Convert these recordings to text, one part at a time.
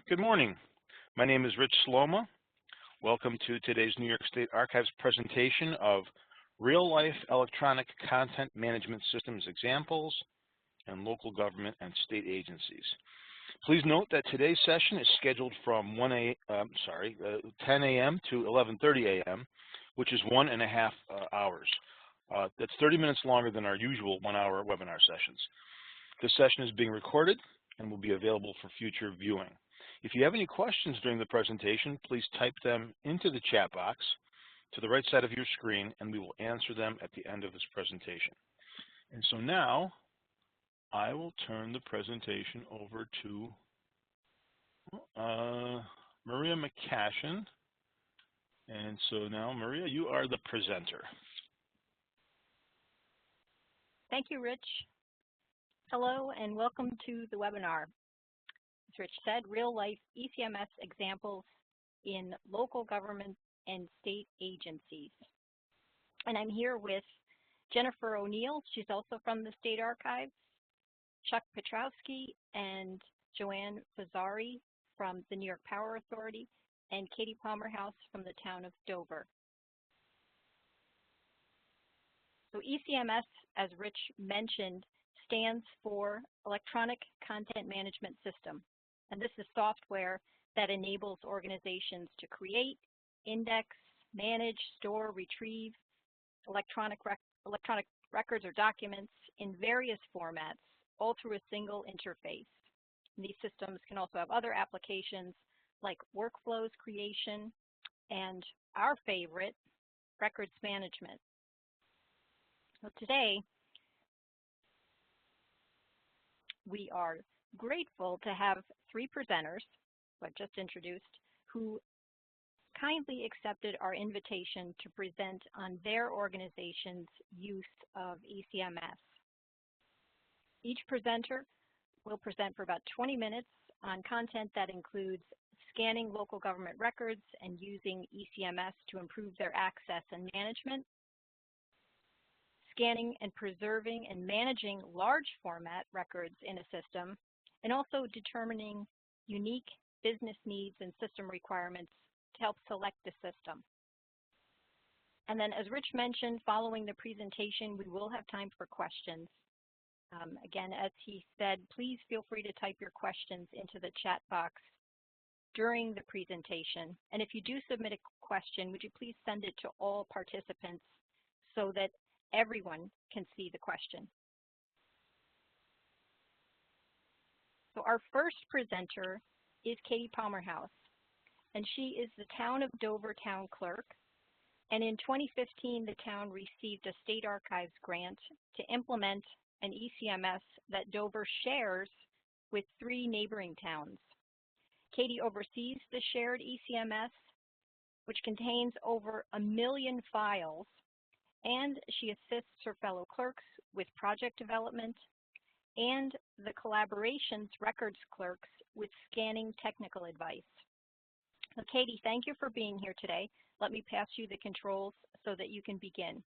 Good morning. My name is Rich Sloma. Welcome to today's New York State Archives presentation of real-life electronic content management systems examples and local government and state agencies. Please note that today's session is scheduled from 10 a.m. to 11:30 a.m., which is 1.5 hours. That's 30 minutes longer than our usual 1-hour webinar sessions. This session is being recorded and will be available for future viewing. If you have any questions during the presentation, please type them into the chat box to the right side of your screen, and we will answer them at the end of this presentation. And so now, I will turn the presentation over to Maria McCashion. And so now, Maria, you are the presenter. Thank you, Rich. Hello, and welcome to the webinar. As Rich said, real-life ECMS examples in local government and state agencies. And I'm here with Jennifer O'Neill. She's also from the State Archives, Chuck Petrowski and Joanne Fazzari from the New York Power Authority, and Katie Palmerhouse from the town of Dover. So ECMS, as Rich mentioned, stands for Electronic Content Management System. And this is software that enables organizations to create, index, manage, store, retrieve electronic records or documents in various formats, all through a single interface. And these systems can also have other applications like workflows creation and our favorite, records management. So today, we are grateful to have 3 presenters, who I've just introduced, who kindly accepted our invitation to present on their organization's use of ECMS. Each presenter will present for about 20 minutes on content that includes scanning local government records and using ECMS to improve their access and management, scanning and preserving and managing large format records in a system, and also determining unique business needs and system requirements to help select the system. And then, as Rich mentioned, following the presentation, we will have time for questions. Again, as he said, please feel free to type your questions into the chat box during the presentation. And if you do submit a question, would you please send it to all participants so that everyone can see the question. So our first presenter is Katie Palmerhouse, and she is the Town of Dover Town Clerk. And in 2015, the town received a State Archives grant to implement an ECMS that Dover shares with 3 neighboring towns. Katie oversees the shared ECMS, which contains over 1 million files, and she assists her fellow clerks with project development and the collaboration's records clerks with scanning technical advice. So Katie, thank you for being here today. Let me pass you the controls so that you can begin.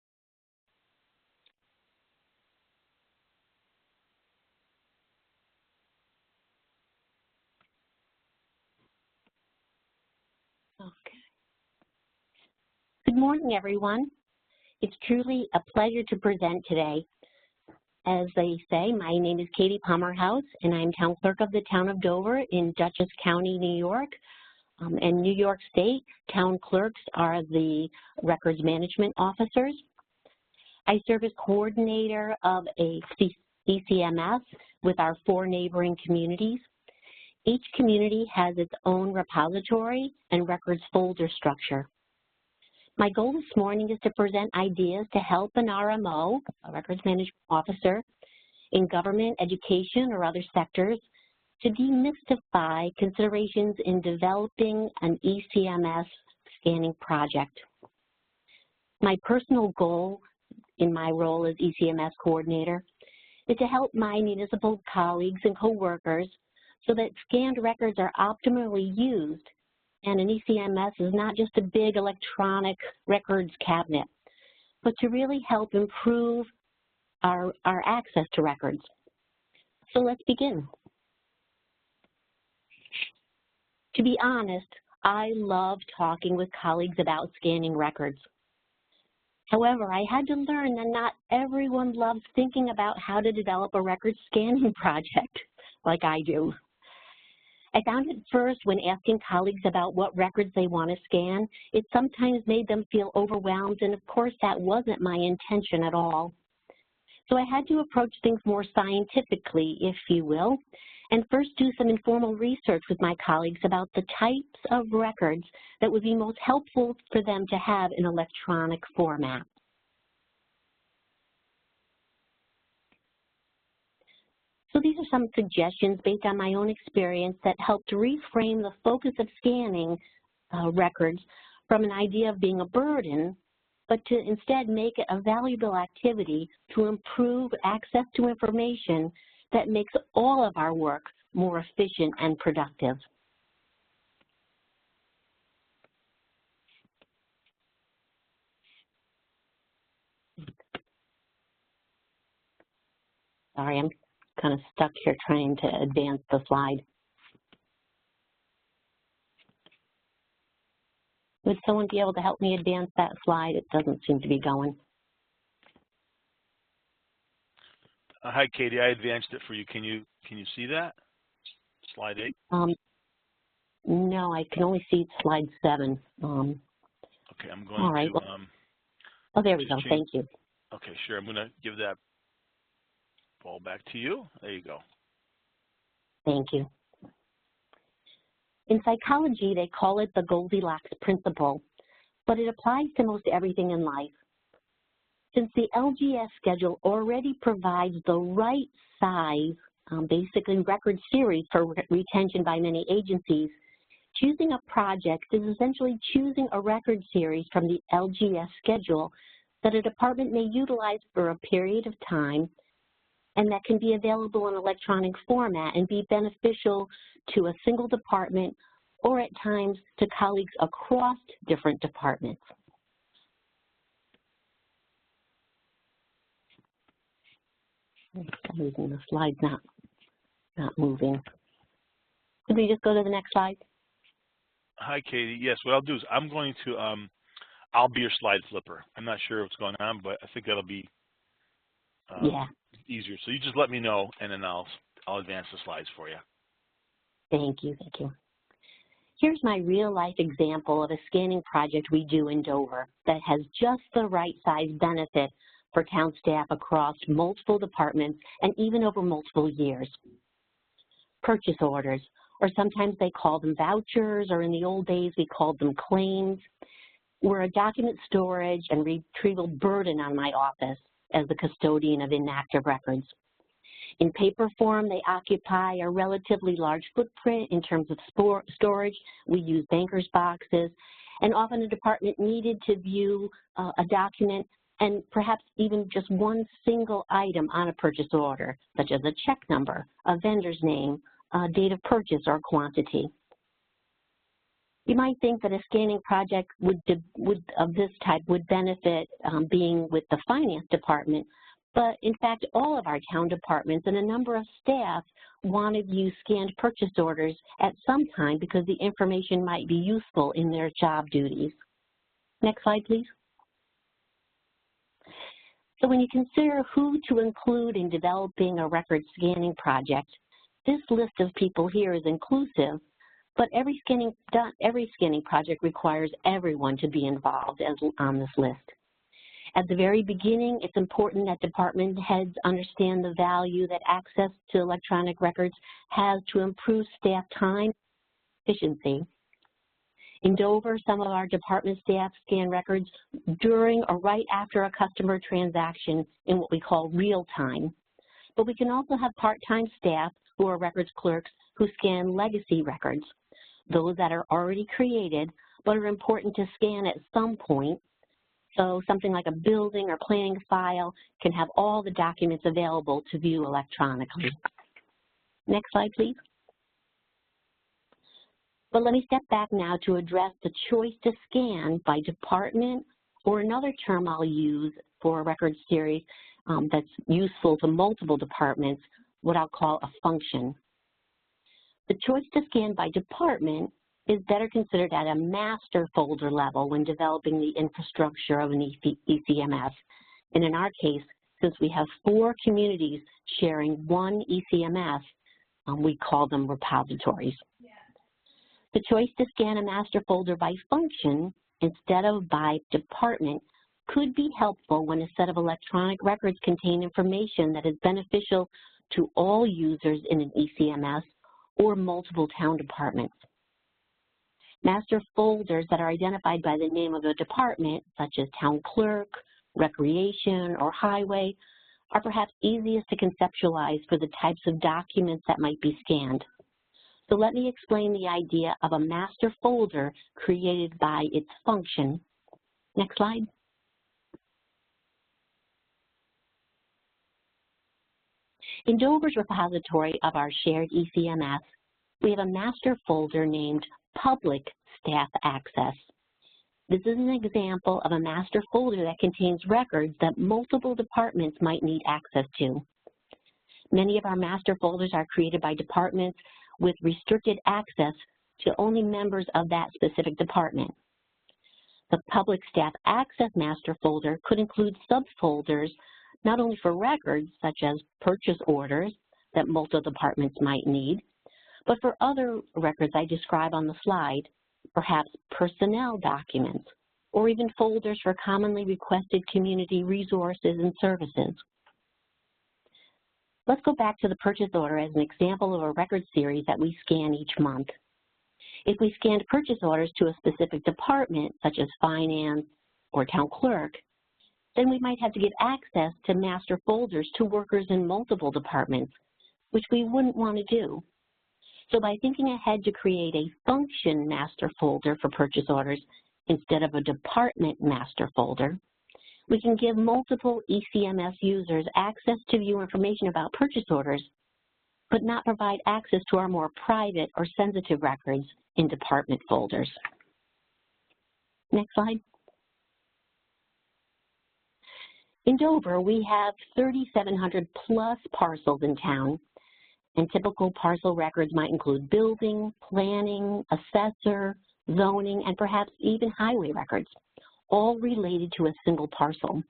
Okay. Good morning, everyone. It's truly a pleasure to present today. As they say, my name is Katie Palmerhouse, and I'm Town Clerk of the Town of Dover in Dutchess County, New York. In New York State, Town Clerks are the records management officers. I serve as coordinator of a ECMS with our 4 neighboring communities. Each community has its own repository and records folder structure. My goal this morning is to present ideas to help an RMO, a records management officer, in government, education, or other sectors to demystify considerations in developing an ECMS scanning project. My personal goal in my role as ECMS coordinator is to help my municipal colleagues and coworkers so that scanned records are optimally used, and an ECMS is not just a big electronic records cabinet, but to really help improve our access to records. So let's begin. To be honest, I love talking with colleagues about scanning records. However, I had to learn that not everyone loves thinking about how to develop a record scanning project like I do. I found at first when asking colleagues about what records they want to scan, it sometimes made them feel overwhelmed, and of course that wasn't my intention at all. So I had to approach things more scientifically, if you will, and first do some informal research with my colleagues about the types of records that would be most helpful for them to have in electronic format. So these are some suggestions based on my own experience that helped reframe the focus of scanning records from an idea of being a burden, but to instead make it a valuable activity to improve access to information that makes all of our work more efficient and productive. Sorry, I'm kind of stuck here trying to advance the slide. Would someone be able to help me advance that slide? It doesn't seem to be going. Hi, Katie. I advanced it for you. Can you see that? Slide 8. No, I can only see slide 7. Okay, I'm going all right, to. well, oh, there we go. Thank you. Okay, sure. I'm going to give that ball back to you. There you go. Thank you. In psychology, they call it the Goldilocks principle, but it applies to most everything in life. Since the LGS schedule already provides the right size, basically record series for retention by many agencies, choosing a project is essentially choosing a record series from the LGS schedule that a department may utilize for a period of time and that can be available in electronic format and be beneficial to a single department or at times to colleagues across different departments. For some reason the slide's not moving. Could we just go to the next slide? Hi, Katie. Yes, what I'll do is I'm going to, I'll be your slide flipper. I'm not sure what's going on, but I think that'll be easier. So you just let me know, and then I'll advance the slides for you. Thank you, thank you. Here's my real-life example of a scanning project we do in Dover that has just the right size benefit for town staff across multiple departments and even over multiple years. Purchase orders, or sometimes they call them vouchers, or in the old days we called them claims, were a document storage and retrieval burden on my office as the custodian of inactive records. In paper form, they occupy a relatively large footprint in terms of storage. We use banker's boxes, and often a department needed to view a document and perhaps even just one single item on a purchase order, such as a check number, a vendor's name, a date of purchase, or quantity. You might think that a scanning project of this type would benefit being with the finance department, but in fact, all of our town departments and a number of staff want to view scanned purchase orders at some time because the information might be useful in their job duties. Next slide, please. So when you consider who to include in developing a record scanning project, this list of people here is inclusive, but every scanning project requires everyone to be involved on this list. At the very beginning, it's important that department heads understand the value that access to electronic records has to improve staff time and efficiency. In Dover, some of our department staff scan records during or right after a customer transaction in what we call real time. But we can also have part-time staff who are records clerks who scan legacy records, those that are already created but are important to scan at some point. So something like a building or planning file can have all the documents available to view electronically. Next slide, please. But let me step back now to address the choice to scan by department, or another term I'll use for a record series that's useful to multiple departments, what I'll call a function. The choice to scan by department is better considered at a master folder level when developing the infrastructure of an ECMS. And in our case, since we have 4 communities sharing one ECMS, we call them repositories. The choice to scan a master folder by function instead of by department could be helpful when a set of electronic records contain information that is beneficial to all users in an ECMS or multiple town departments. Master folders that are identified by the name of a department, such as town clerk, recreation, or highway, are perhaps easiest to conceptualize for the types of documents that might be scanned. So let me explain the idea of a master folder created by its function. Next slide. In Dover's repository of our shared ECMS, we have a master folder named Public Staff Access. This is an example of a master folder that contains records that multiple departments might need access to. Many of our master folders are created by departments with restricted access to only members of that specific department. The Public Staff Access master folder could include subfolders not only for records such as purchase orders that multiple departments might need, but for other records I describe on the slide, perhaps personnel documents, or even folders for commonly requested community resources and services. Let's go back to the purchase order as an example of a record series that we scan each month. If we scanned purchase orders to a specific department, such as finance or town clerk, then we might have to give access to master folders to workers in multiple departments, which we wouldn't want to do. So by thinking ahead to create a function master folder for purchase orders instead of a department master folder, we can give multiple ECMS users access to view information about purchase orders, but not provide access to our more private or sensitive records in department folders. Next slide. In Dover, we have 3,700 plus parcels in town, and typical parcel records might include building, planning, assessor, zoning, and perhaps even highway records, all related to a single parcel.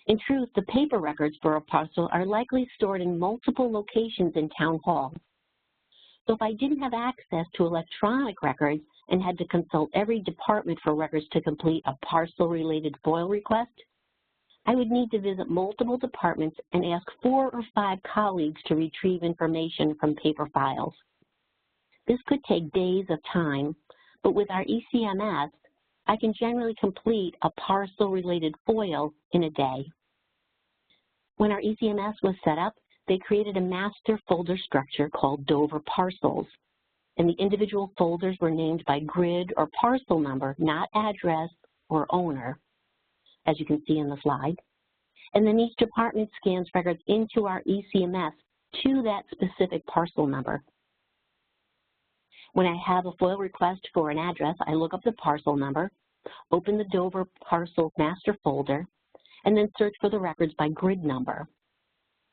In truth, the paper records for a parcel are likely stored in multiple locations in town hall. So if I didn't have access to electronic records and had to consult every department for records to complete a parcel-related FOIL request, I would need to visit multiple departments and ask 4 or 5 colleagues to retrieve information from paper files. This could take days of time, but with our ECMS, I can generally complete a parcel-related FOIL in a day. When our ECMS was set up, they created a master folder structure called Dover Parcels, and the individual folders were named by grid or parcel number, not address or owner, as you can see in the slide. And then each department scans records into our ECMS to that specific parcel number. When I have a FOIL request for an address, I look up the parcel number, open the Dover Parcels master folder, and then search for the records by grid number.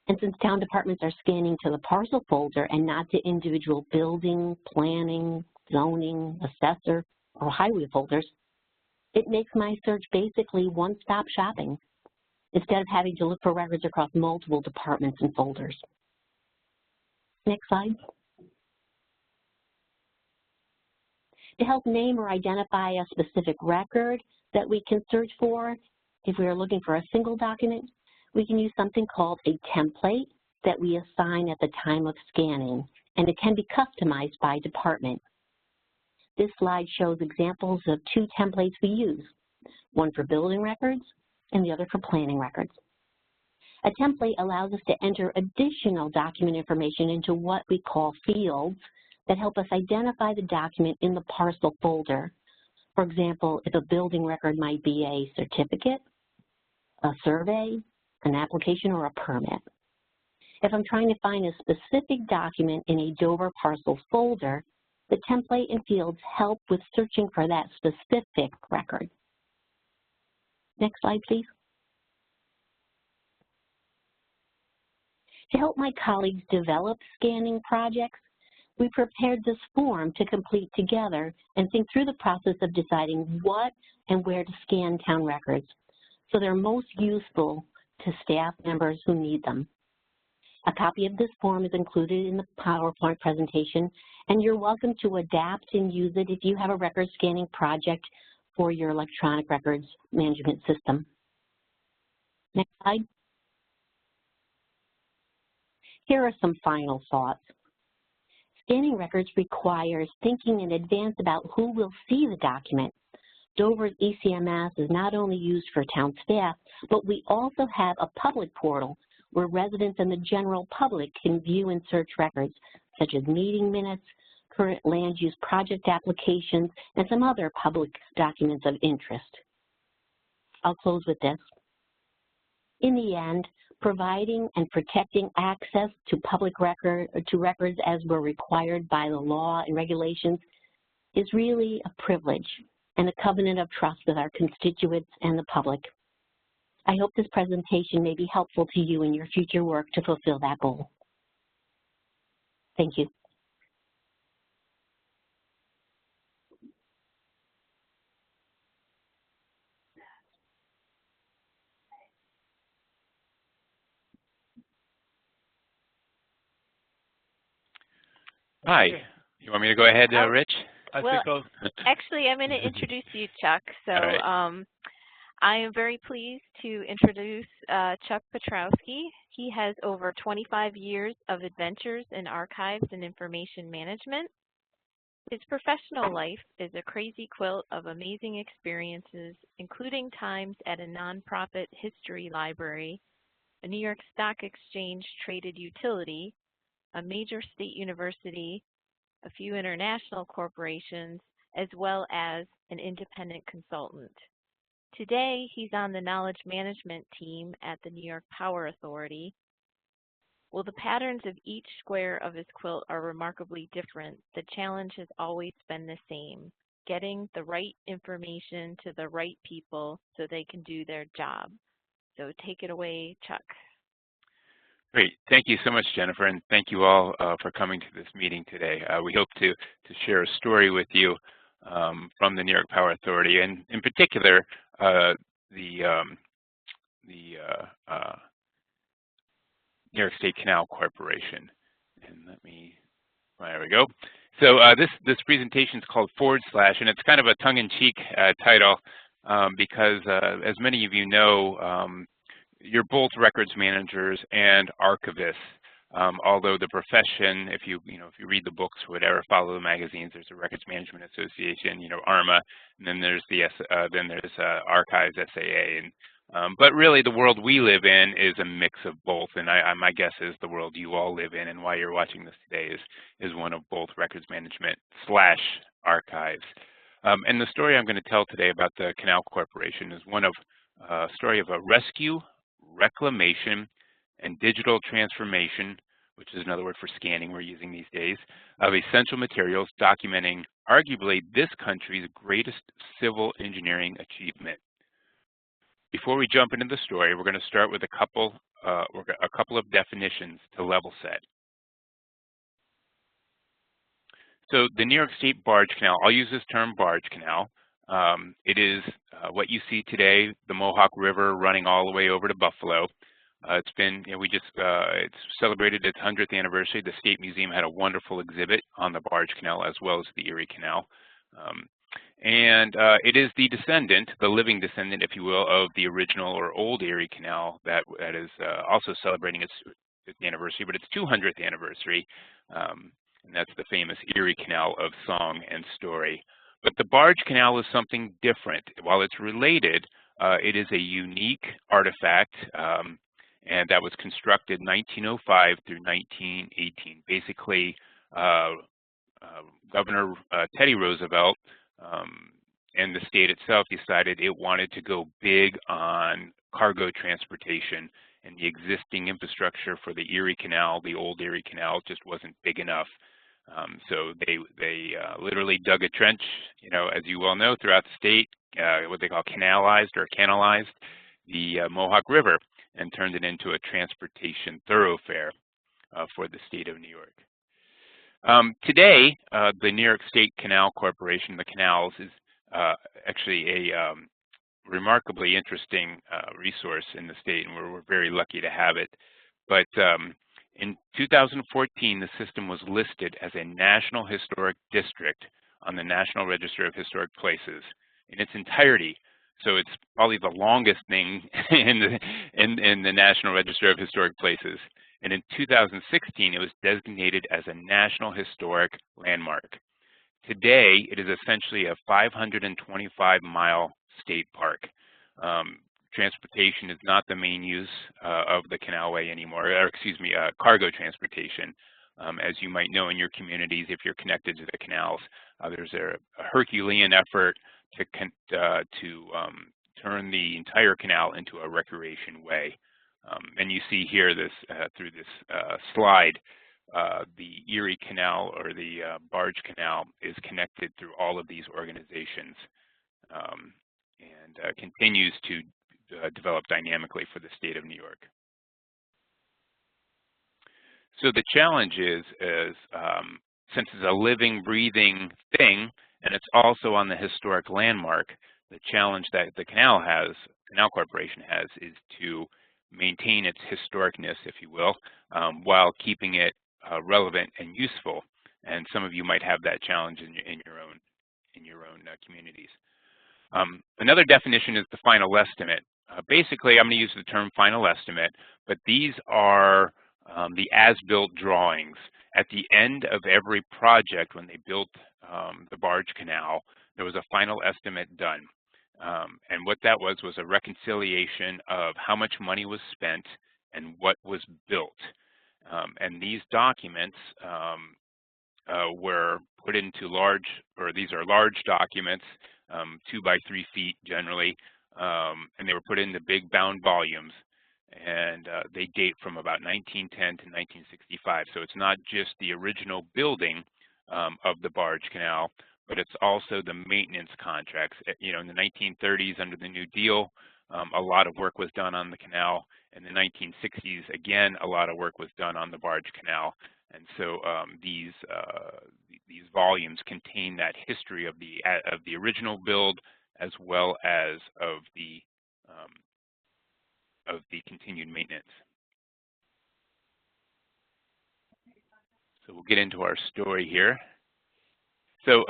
And since town departments are scanning to the parcel folder and not to individual building, planning, zoning, assessor, or highway folders, it makes my search basically one-stop shopping, instead of having to look for records across multiple departments and folders. Next slide. To help name or identify a specific record that we can search for, if we are looking for a single document, we can use something called a template that we assign at the time of scanning, and it can be customized by department. This slide shows examples of 2 templates we use, one for building records and the other for planning records. A template allows us to enter additional document information into what we call fields that help us identify the document in the parcel folder. For example, if a building record might be a certificate, a survey, an application, or a permit. If I'm trying to find a specific document in a Dover Parcels folder, the template and fields help with searching for that specific record. Next slide, please. To help my colleagues develop scanning projects, We prepared this form to complete together and think through the process of deciding what and where to scan town records so they're most useful to staff members who need them. A copy of this form is included in the PowerPoint presentation, and you're welcome to adapt and use it if you have a record scanning project for your electronic records management system. Next slide. Here are some final thoughts. Scanning records requires thinking in advance about who will see the document. Dover's ECMS is not only used for town staff, but we also have a public portal where residents and the general public can view and search records, such as meeting minutes, current land use project applications, and some other public documents of interest. I'll close with this. In the end, providing and protecting access to records as were required by the law and regulations is really a privilege and a covenant of trust with our constituents and the public. I hope this presentation may be helpful to you in your future work to fulfill that goal. Thank you. Hi. You want me to go ahead, Rich? Actually, I'm going to introduce you, Chuck. So I am very pleased to introduce Chuck Petrowski. He has over 25 years of adventures in archives and information management. His professional life is a crazy quilt of amazing experiences, including times at a nonprofit history library, a New York Stock Exchange traded utility, a major state university, a few international corporations, as well as an independent consultant. Today, he's on the knowledge management team at the New York Power Authority. While the patterns of each square of his quilt are remarkably different, the challenge has always been the same: getting the right information to the right people so they can do their job. So take it away, Chuck. Great. Thank you so much, Jennifer, and thank you all for coming to this meeting today. We hope to share a story with you from the New York Power Authority, and in particular, the New York State Canal Corporation. And there we go. So this presentation is called / and it's kind of a tongue-in-cheek title because, as many of you know, you're both records managers and archivists. Although the profession, if you read the books or whatever, follow the magazines, there's a Records Management Association, ARMA, and then there's the Archives SAA. But really, the world we live in is a mix of both, and my guess is the world you all live in, and why you're watching this today is one of both records management / archives. And the story I'm going to tell today about the Canal Corporation is one of a story of a rescue, reclamation, and digital transformation, which is another word for scanning we're using these days, of essential materials documenting arguably this country's greatest civil engineering achievement. Before we jump into the story, we're going to start with a couple of definitions to level set. So the New York State Barge Canal, I'll use this term Barge Canal. It is what you see today, the Mohawk River running all the way over to Buffalo. It's been, it's celebrated its 100th anniversary. The State Museum had a wonderful exhibit on the Barge Canal as well as the Erie Canal. It is the descendant, the living descendant, if you will, of the original or old Erie Canal that is also celebrating its anniversary, but its 200th anniversary, and that's the famous Erie Canal of song and story. But the Barge Canal is something different. While it's related, it is a unique artifact, and that was constructed 1905 through 1918. Basically, Governor Teddy Roosevelt and the state itself decided it wanted to go big on cargo transportation, and the existing infrastructure for the Erie Canal, the old Erie Canal, just wasn't big enough. So they literally dug a trench, as you well know, throughout the state, what they call canalized the Mohawk River, and turned it into a transportation thoroughfare for the state of New York. Today, the New York State Canal Corporation, the canals, is actually a remarkably interesting resource in the state, and we're very lucky to have it. But in 2014, the system was listed as a National Historic District on the National Register of Historic Places in its entirety. So it's probably the longest thing in the National Register of Historic Places. And in 2016, it was designated as a National Historic Landmark. Today, it is essentially a 525-mile state park. Transportation is not the main use of the canalway anymore, or excuse me, cargo transportation. As you might know in your communities, if you're connected to the canals, there's a Herculean effort to turn the entire canal into a recreation way. And you see here this through this slide, the Erie Canal or the Barge Canal is connected through all of these organizations and continues to develop dynamically for the state of New York. So the challenge is since it's a living, breathing thing, and it's also on the historic landmark, the challenge that the Canal Corporation has, is to maintain its historicness, if you will, while keeping it relevant and useful. And some of you might have that challenge in your own communities. Another definition is the final estimate. Basically, I'm going to use the term final estimate, but these are the as-built drawings. At the end of every project, when they built the Barge Canal, there was a final estimate done. And what that was a reconciliation of how much money was spent and what was built. And these documents were put into these are large documents, 2 by 3 feet generally, and they were put into big bound volumes. And they date from about 1910 to 1965. So it's not just the original building of the Barge Canal, but it's also the maintenance contracts. You know, in the 1930s, under the New Deal, a lot of work was done on the canal. In the 1960s, again, a lot of work was done on the Barge Canal. And so these volumes contain that history of the original build, as well as of the continued maintenance. So we'll get into our story here. So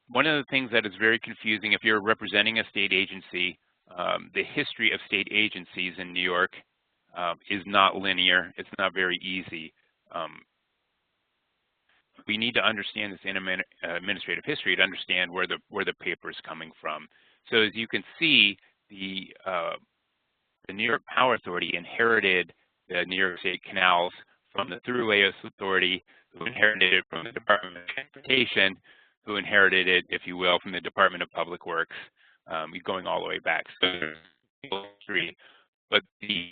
one of the things that is very confusing if you're representing a state agency, the history of state agencies in New York is not linear. It's not very easy. We need to understand this administrative history to understand where the paper is coming from. So as you can see, the New York Power Authority inherited the New York State canals from the Thruway Authority, who inherited it from the Department of Transportation, who inherited it, if you will, from the Department of Public Works, going all the way back. So but the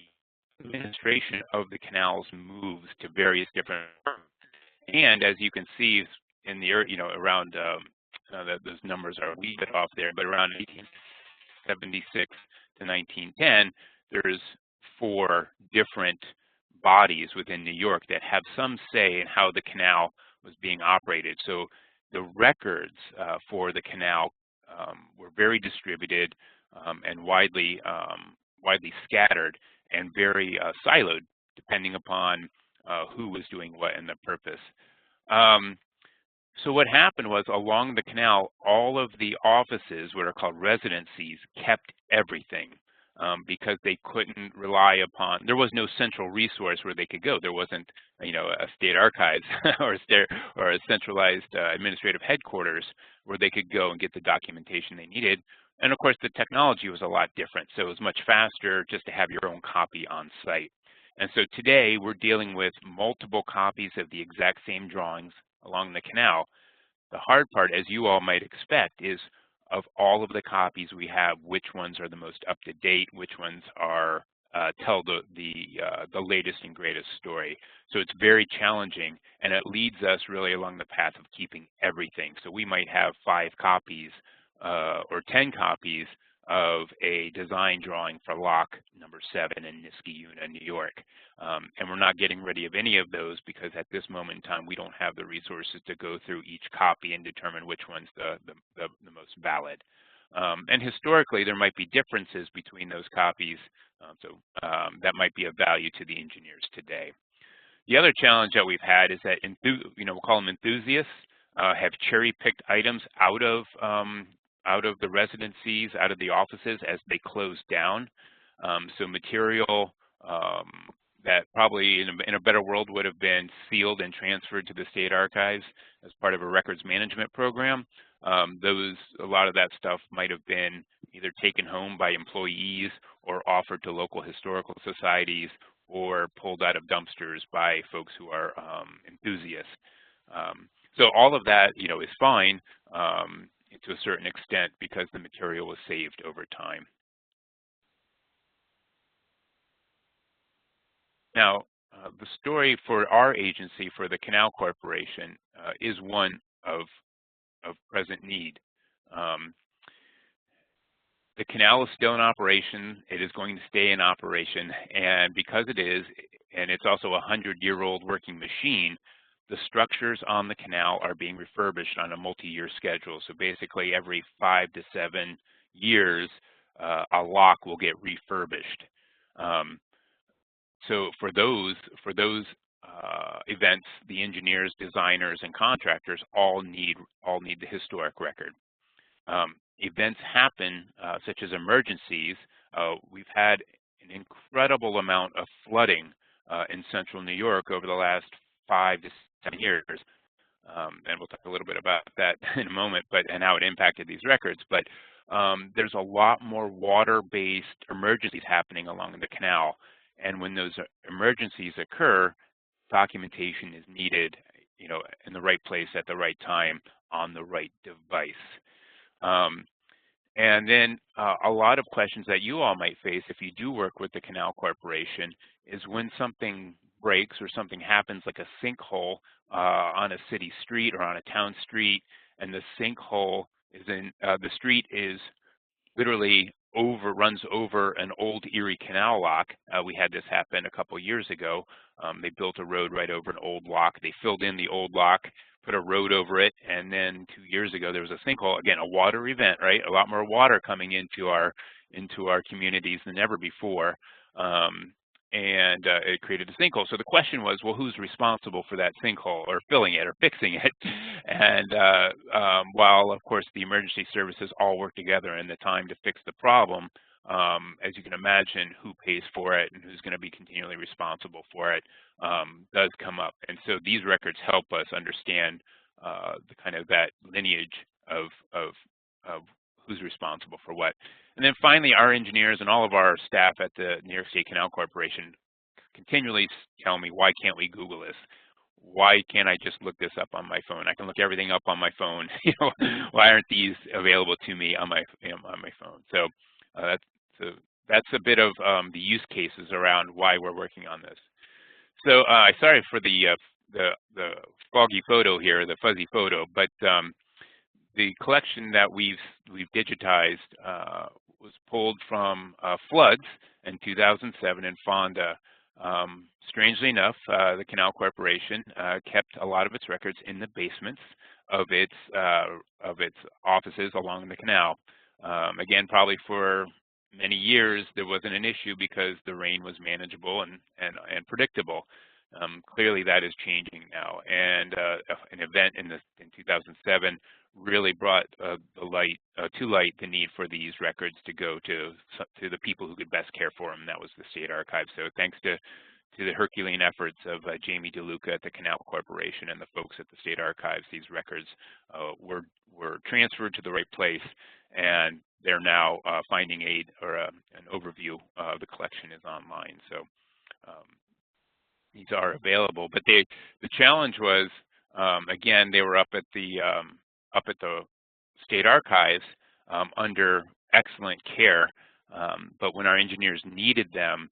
administration of the canals moves to various different departments. And as you can see in the, around, those numbers are a wee bit off there, but around 1876 to 1910, there's 4 different bodies within New York that have some say in how the canal was being operated. So the records for the canal were very distributed and widely scattered and very siloed, depending upon who was doing what and the purpose. So what happened was, along the canal, all of the offices, what are called residencies, kept everything because they couldn't rely upon, there was no central resource where they could go. There wasn't, a state archives or a centralized administrative headquarters where they could go and get the documentation they needed. And of course, the technology was a lot different. So it was much faster just to have your own copy on site. And so today we're dealing with multiple copies of the exact same drawings along the canal. The hard part, as you all might expect, is of all of the copies we have, which ones are the most up to date, which ones are tell the latest and greatest story. So it's very challenging, and it leads us really along the path of keeping everything. So we might have 5 copies or 10 copies of a design drawing for lock number 7 in Niskayuna, New York. And we're not getting rid of any of those because at this moment in time, we don't have the resources to go through each copy and determine which one's the most valid. And historically, there might be differences between those copies, so that might be of value to the engineers today. The other challenge that we've had is that, we'll call them enthusiasts, have cherry-picked items out of the residencies, out of the offices as they close down. So material that probably in a better world would have been sealed and transferred to the state archives as part of a records management program. A lot of that stuff might have been either taken home by employees or offered to local historical societies or pulled out of dumpsters by folks who are enthusiasts. So all of that, is fine to a certain extent because the material was saved over time. Now, the story for our agency, for the Canal Corporation, is one of present need. The canal is still in operation. It is going to stay in operation. And because it is, and it's also a 100-year-old working machine, the structures on the canal are being refurbished on a multi-year schedule. So basically every 5 to 7 years, a lock will get refurbished. So for those events, the engineers, designers, and contractors all need the historic record. Events happen, such as emergencies. We've had an incredible amount of flooding in central New York over the last 5 to 7 years. And we'll talk a little bit about that in a moment, and how it impacted these records. But there's a lot more water-based emergencies happening along the canal. And when those emergencies occur, documentation is needed, in the right place at the right time on the right device. And then a lot of questions that you all might face if you do work with the Canal Corporation is when something breaks or something happens, like a sinkhole on a city street or on a town street, and the sinkhole is the street is literally runs over an old Erie Canal lock. We had this happen a couple years ago. They built a road right over an old lock. They filled in the old lock, put a road over it, and then 2 years ago there was a sinkhole. Again, a water event, right? A lot more water coming into our communities than ever before. And it created a sinkhole. So the question was, well, who's responsible for that sinkhole or filling it or fixing it? And while, of course, the emergency services all work together in the time to fix the problem, as you can imagine, who pays for it and who's going to be continually responsible for it does come up. And so these records help us understand the kind of that lineage of who's responsible for what. And then finally, our engineers and all of our staff at the New York State Canal Corporation continually tell me, why can't we Google this? Why can't I just look this up on my phone? I can look everything up on my phone. Why aren't these available to me on my phone? So that's a bit of the use cases around why we're working on this. So sorry for the foggy photo here, the fuzzy photo, but the collection that we've digitized was pulled from floods in 2007 in Fonda. Strangely enough, the Canal Corporation kept a lot of its records in the basements of its offices along the canal. Again, probably for many years there wasn't an issue because the rain was manageable and predictable. Clearly that is changing now, and an event in 2007 really brought to light the need for these records to go to the people who could best care for them. And that was the State Archives. So thanks to the Herculean efforts of Jamie DeLuca at the Canal Corporation and the folks at the State Archives, these records were transferred to the right place, and they're now finding aid or an overview of the collection is online. So these are available, but the challenge was, again, they were up at the State Archives under excellent care, but when our engineers needed them,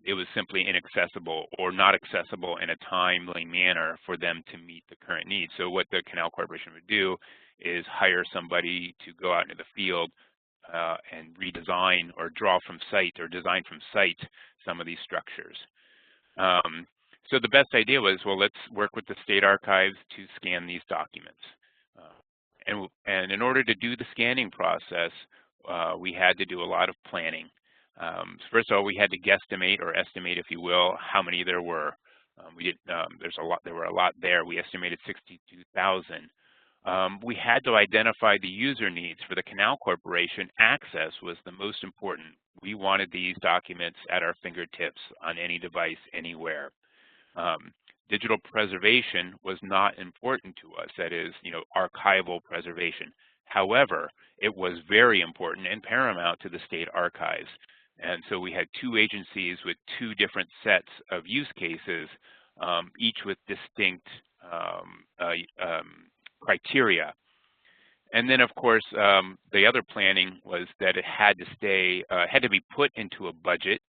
it was simply inaccessible or not accessible in a timely manner for them to meet the current needs. So what the Canal Corporation would do is hire somebody to go out into the field, and redesign or draw from site or design from site some of these structures. So the best idea was, well, let's work with the state archives to scan these documents. And in order to do the scanning process, we had to do a lot of planning. First of all, we had to guesstimate or estimate, if you will, how many there were. There were a lot there. We estimated 62,000. We had to identify the user needs. For the Canal Corporation, access was the most important. We wanted these documents at our fingertips on any device, anywhere. Digital preservation was not important to us, that is, archival preservation. However, it was very important and paramount to the state archives. And so we had two agencies with two different sets of use cases, each with distinct criteria. And then, of course, the other planning was that it had to be put into a budget,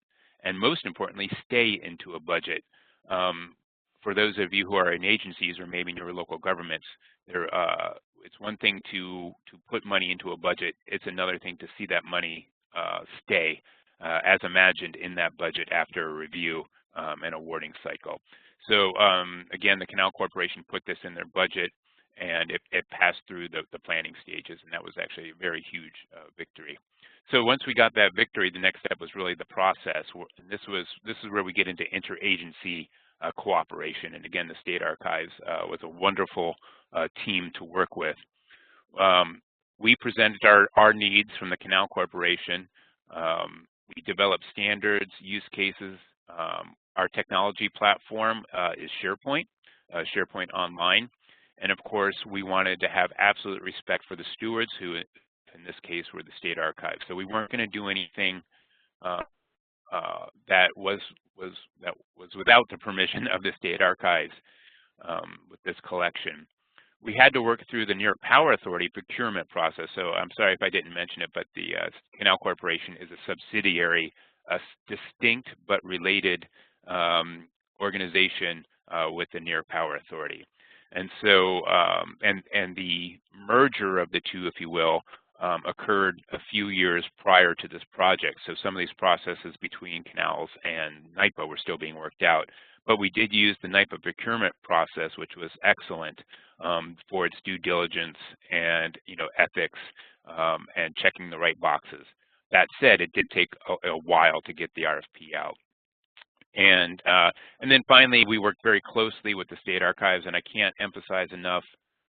and most importantly, stay into a budget. For those of you who are in agencies or maybe in your local governments, it's one thing to put money into a budget. It's another thing to see that money stay as imagined in that budget after a review and awarding cycle. So again, the Canal Corporation put this in their budget, and it passed through the planning stages, and that was actually a very huge victory. So once we got that victory, the next step was really the process. And this is where we get into interagency cooperation. And again, the State Archives was a wonderful team to work with. We presented our needs from the Canal Corporation. We developed standards, use cases. Our technology platform is SharePoint Online. And of course, we wanted to have absolute respect for the stewards, who in this case were the State Archives. So we weren't going to do anything that was without the permission of the State Archives with this collection. We had to work through the New York Power Authority procurement process. So I'm sorry if I didn't mention it, but the Canal Corporation is a subsidiary, a distinct but related organization with the New York Power Authority. And so, and the merger of the two, if you will, occurred a few years prior to this project. So some of these processes between Canals and NYPA were still being worked out. But we did use the NYPA procurement process, which was excellent for its due diligence and ethics and checking the right boxes. That said, it did take a while to get the RFP out. And then finally, we worked very closely with the State Archives, and I can't emphasize enough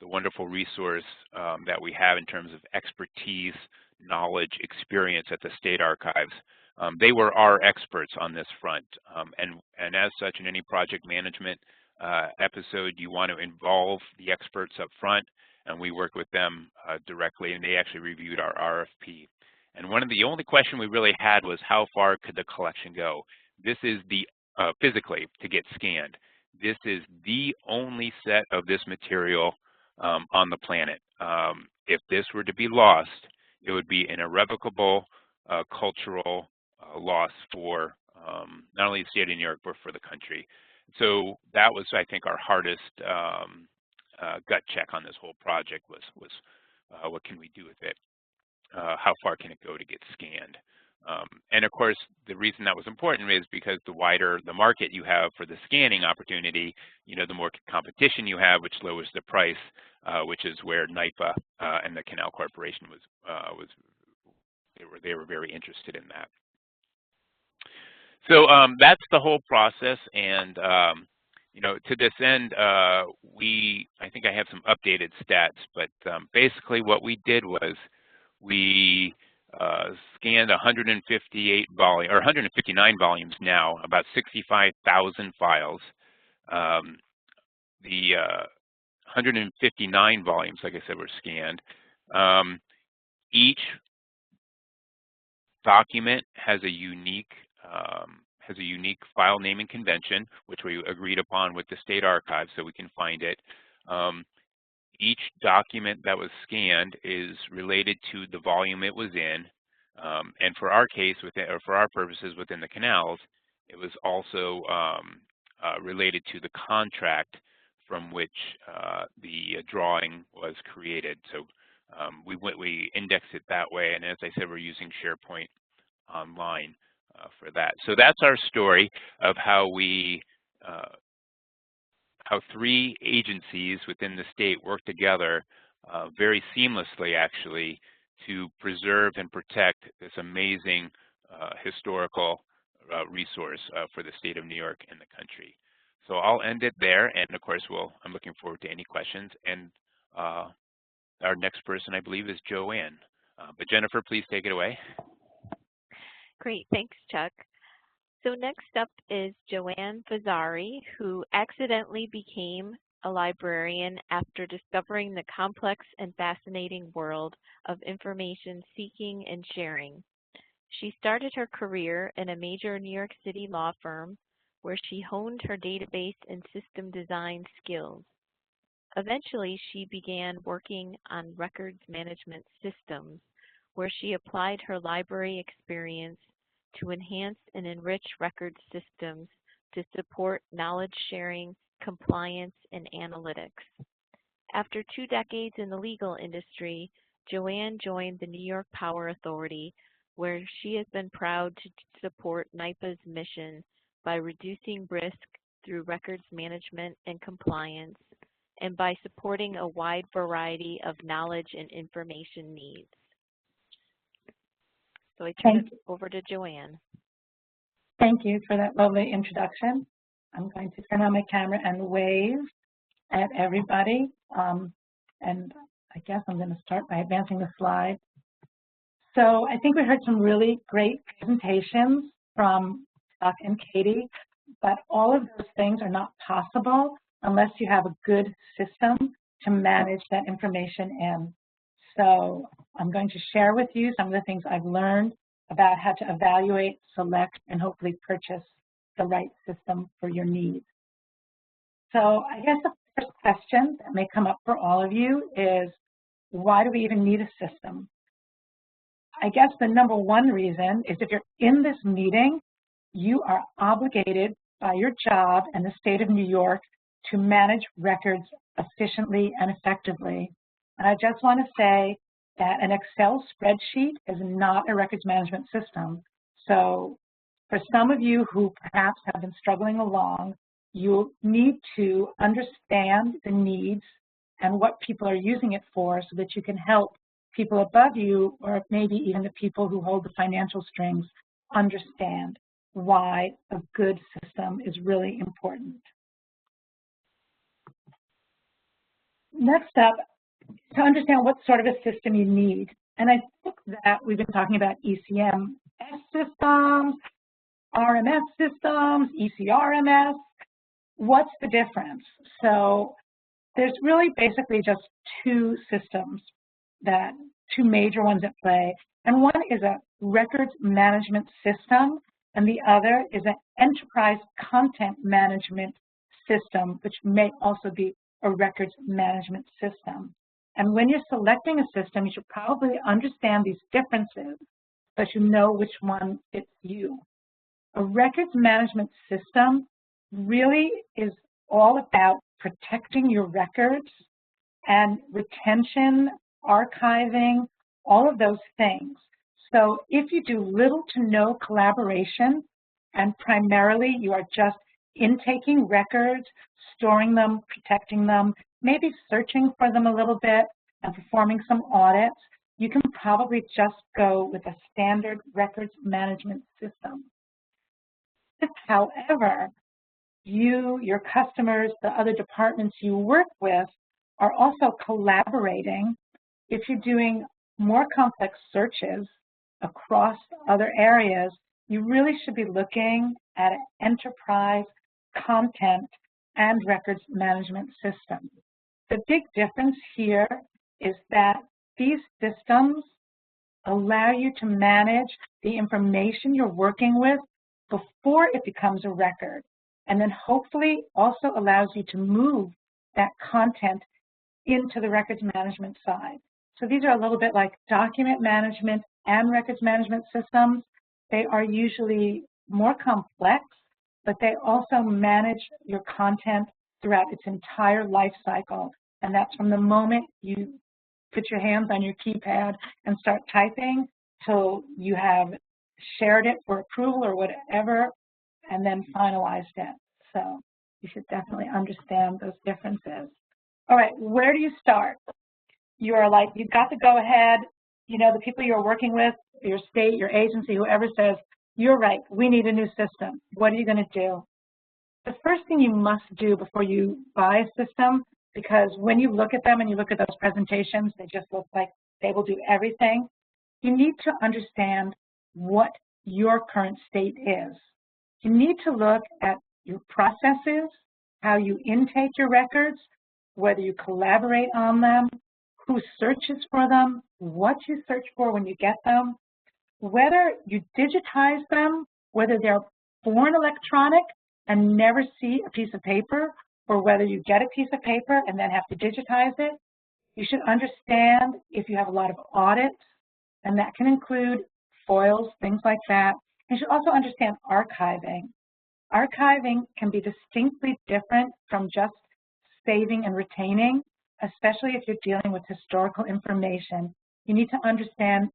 the wonderful resource that we have in terms of expertise, knowledge, experience at the State Archives. They were our experts on this front, and as such, in any project management episode, you want to involve the experts up front, and we worked with them directly, and they actually reviewed our RFP. And the only question we really had was, how far could the collection go? This is the, physically, to get scanned. This is the only set of this material on the planet. If this were to be lost, it would be an irrevocable cultural loss for not only the state of New York, but for the country. So that was, I think, our hardest gut check on this whole project was what can we do with it? How far can it go to get scanned? And of course, the reason that was important is because the wider the market you have for the scanning opportunity, the more competition you have, which lowers the price, which is where NYPA and the Canal Corporation they were very interested in that. So that's the whole process, and to this end, I think I have some updated stats, but basically what we did was we scanned 159 volumes now, about 65,000 files. The 159 volumes, like I said, were scanned. Each document has a unique file naming convention, which we agreed upon with the State Archives, so we can find it. Each document that was scanned is related to the volume it was in, and for our case, for our purposes within the Canals, it was also related to the contract from which the drawing was created. So we index it that way, and as I said, we're using SharePoint Online for that. So that's our story of how how 3 agencies within the state work together very seamlessly, actually, to preserve and protect this amazing historical resource for the state of New York and the country. So I'll end it there, and of course, I'm looking forward to any questions. And our next person, I believe, is Joanne. But Jennifer, please take it away. Great, thanks, Chuck. So next up is Joanne Fazzari, who accidentally became a librarian after discovering the complex and fascinating world of information seeking and sharing. She started her career in a major New York City law firm where she honed her database and system design skills. Eventually, she began working on records management systems, where she applied her library experience to enhance and enrich record systems to support knowledge sharing, compliance, and analytics. After 2 decades in the legal industry, Joanne joined the New York Power Authority, where she has been proud to support NYPA's mission by reducing risk through records management and compliance, and by supporting a wide variety of knowledge and information needs. So I turn it over to Joanne. Thank you for that lovely introduction. I'm going to turn on my camera and wave at everybody. And I guess I'm going to start by advancing the slide. So I think we heard some really great presentations from Chuck and Katie, but all of those things are not possible unless you have a good system to manage that information in. So I'm going to share with you some of the things I've learned about how to evaluate, select, and hopefully purchase the right system for your needs. So I guess the first question that may come up for all of you is, why do we even need a system? I guess the number one reason is if you're in this meeting, you are obligated by your job and the state of New York to manage records efficiently and effectively. And I just want to say that an Excel spreadsheet is not a records management system. So for some of you who perhaps have been struggling along, you need to understand the needs and what people are using it for so that you can help people above you, or maybe even the people who hold the financial strings, understand why a good system is really important. Next up, to understand what sort of a system you need. And I think that we've been talking about ECMS systems, RMS systems, ECRMS. What's the difference? So there's really basically just 2 systems, two major ones at play. And one is a records management system, and the other is an enterprise content management system, which may also be a records management system. And when you're selecting a system, you should probably understand these differences so you know which one fits you. A records management system really is all about protecting your records and retention, archiving, all of those things. So if you do little to no collaboration, and primarily you are just intaking records, storing them, protecting them, maybe searching for them a little bit and performing some audits, you can probably just go with a standard records management system. If, however, you, your customers, the other departments you work with are also collaborating, if you're doing more complex searches across other areas, you really should be looking at an enterprise content and records management system. The big difference here is that these systems allow you to manage the information you're working with before it becomes a record, and then hopefully also allows you to move that content into the records management side. So these are a little bit like document management and records management systems. They are usually more complex, but they also manage your content throughout its entire life cycle. And that's from the moment you put your hands on your keypad and start typing till you have shared it for approval or whatever, and then finalized it. So you should definitely understand those differences. All right, where do you start? You are like, you've got the go-ahead, you know, the people you're working with, your state, your agency, whoever says, you're right, we need a new system. What are you going to do? The first thing you must do before you buy a system, because when you look at them and you look at those presentations, they just look like they will do everything. You need to understand what your current state is. You need to look at your processes, how you intake your records, whether you collaborate on them, who searches for them, what you search for when you get them, whether you digitize them, whether they're born electronic and never see a piece of paper, or whether you get a piece of paper and then have to digitize it. You should understand if you have a lot of audits, and that can include foils, things like that. You should also understand archiving. Archiving can be distinctly different from just saving and retaining, especially if you're dealing with historical information. You need to understand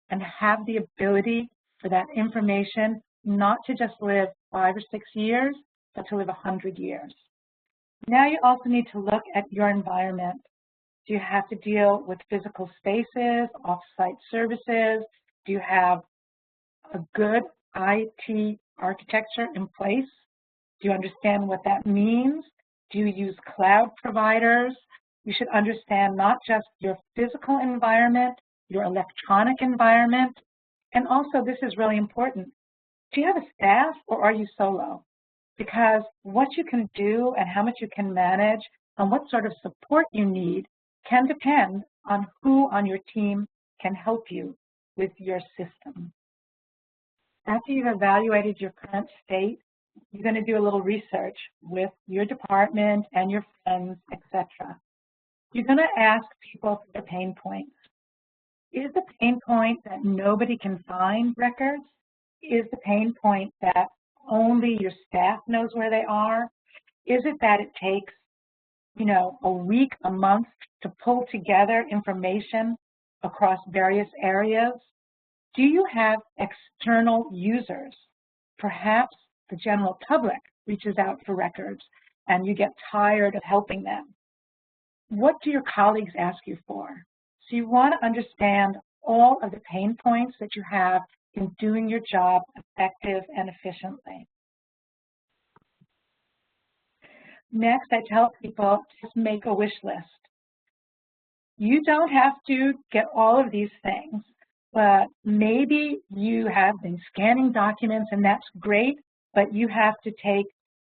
and have the ability for that information not to just live 5 or 6 years, but to live 100 years. Now you also need to look at your environment. Do you have to deal with physical spaces, off-site services? Do you have a good IT architecture in place? Do you understand what that means? Do you use cloud providers? You should understand not just your physical environment, your electronic environment, and also this is really important. Do you have a staff or are you solo? Because what you can do and how much you can manage and what sort of support you need can depend on who on your team can help you with your system. After you've evaluated your current state, you're going to do a little research with your department and your friends, etc. You're going to ask people for their pain points. Is the pain point that nobody can find records? Is the pain point that only your staff knows where they are? Is it that it takes, you know, a week, a month to pull together information across various areas? Do you have external users? Perhaps the general public reaches out for records and you get tired of helping them. What do your colleagues ask you for? So you want to understand all of the pain points that you have in doing your job effective and efficiently. Next, I tell people, just make a wish list. You don't have to get all of these things, but maybe you have been scanning documents and that's great, but you have to take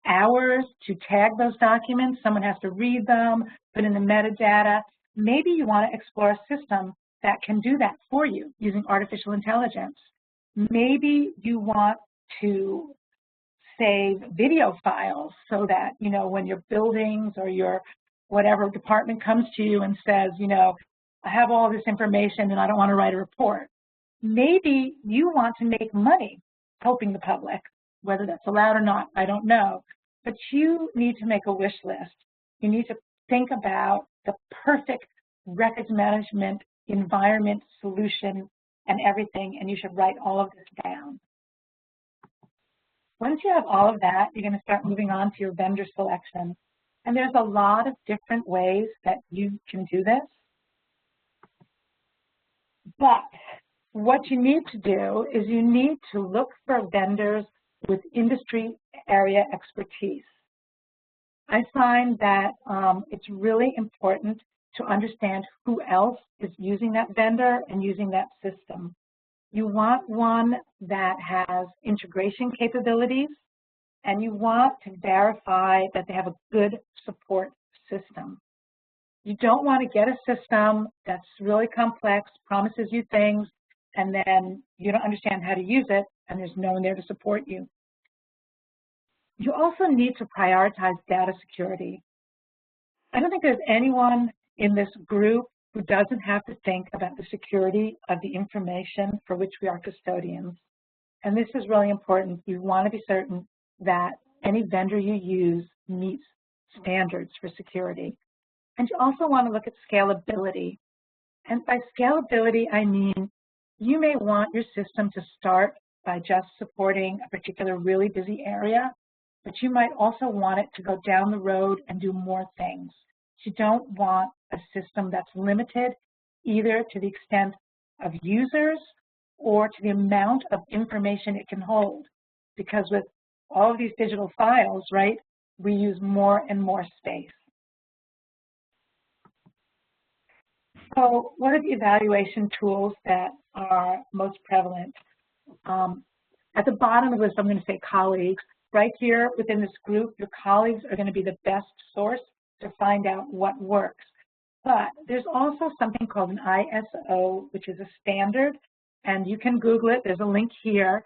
hours to tag those documents. Someone has to read them, put in the metadata. Maybe you want to explore a system that can do that for you using artificial intelligence. Maybe you want to save video files so that, you know, when your buildings or your whatever department comes to you and says, you know, I have all this information and I don't want to write a report. Maybe you want to make money helping the public, whether that's allowed or not, I don't know. But you need to make a wish list. You need to think about the perfect records management environment, solution, and everything, and you should write all of this down. Once you have all of that, you're going to start moving on to your vendor selection. And there's a lot of different ways that you can do this. But what you need to do is you need to look for vendors with industry area expertise. I find that it's really important to understand who else is using that vendor and using that system. You want one that has integration capabilities, and you want to verify that they have a good support system. You don't want to get a system that's really complex, promises you things, and then you don't understand how to use it, and there's no one there to support you. You also need to prioritize data security. I don't think there's anyone in this group who doesn't have to think about the security of the information for which we are custodians. And this is really important. You want to be certain that any vendor you use meets standards for security. And you also want to look at scalability. And by scalability, I mean you may want your system to start by just supporting a particular really busy area, but you might also want it to go down the road and do more things. You don't want a system that's limited either to the extent of users or to the amount of information it can hold. Because with all of these digital files, right, we use more and more space. So what are the evaluation tools that are most prevalent? At the bottom of the list, I'm going to say colleagues. Right here within this group, your colleagues are going to be the best source to find out what works. But there's also something called an ISO, which is a standard, and you can Google it. There's a link here.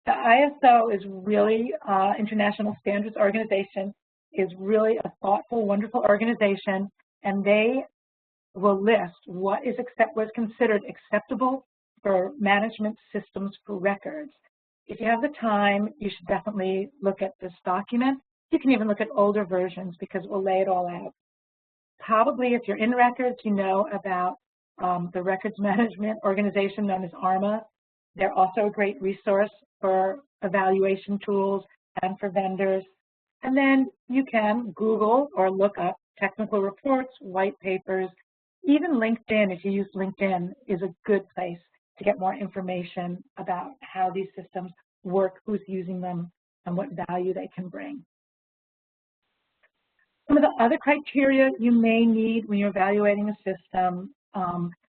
The ISO is really, International Standards Organization, is really a thoughtful, wonderful organization, and they will list what is considered acceptable for management systems for records. If you have the time, you should definitely look at this document. You can even look at older versions because it will lay it all out. Probably if you're in records, you know about the records management organization known as ARMA. They're also a great resource for evaluation tools and for vendors. And then you can Google or look up technical reports, white papers. Even LinkedIn, if you use LinkedIn, is a good place to get more information about how these systems work, who's using them, and what value they can bring. Some of the other criteria you may need when you're evaluating a system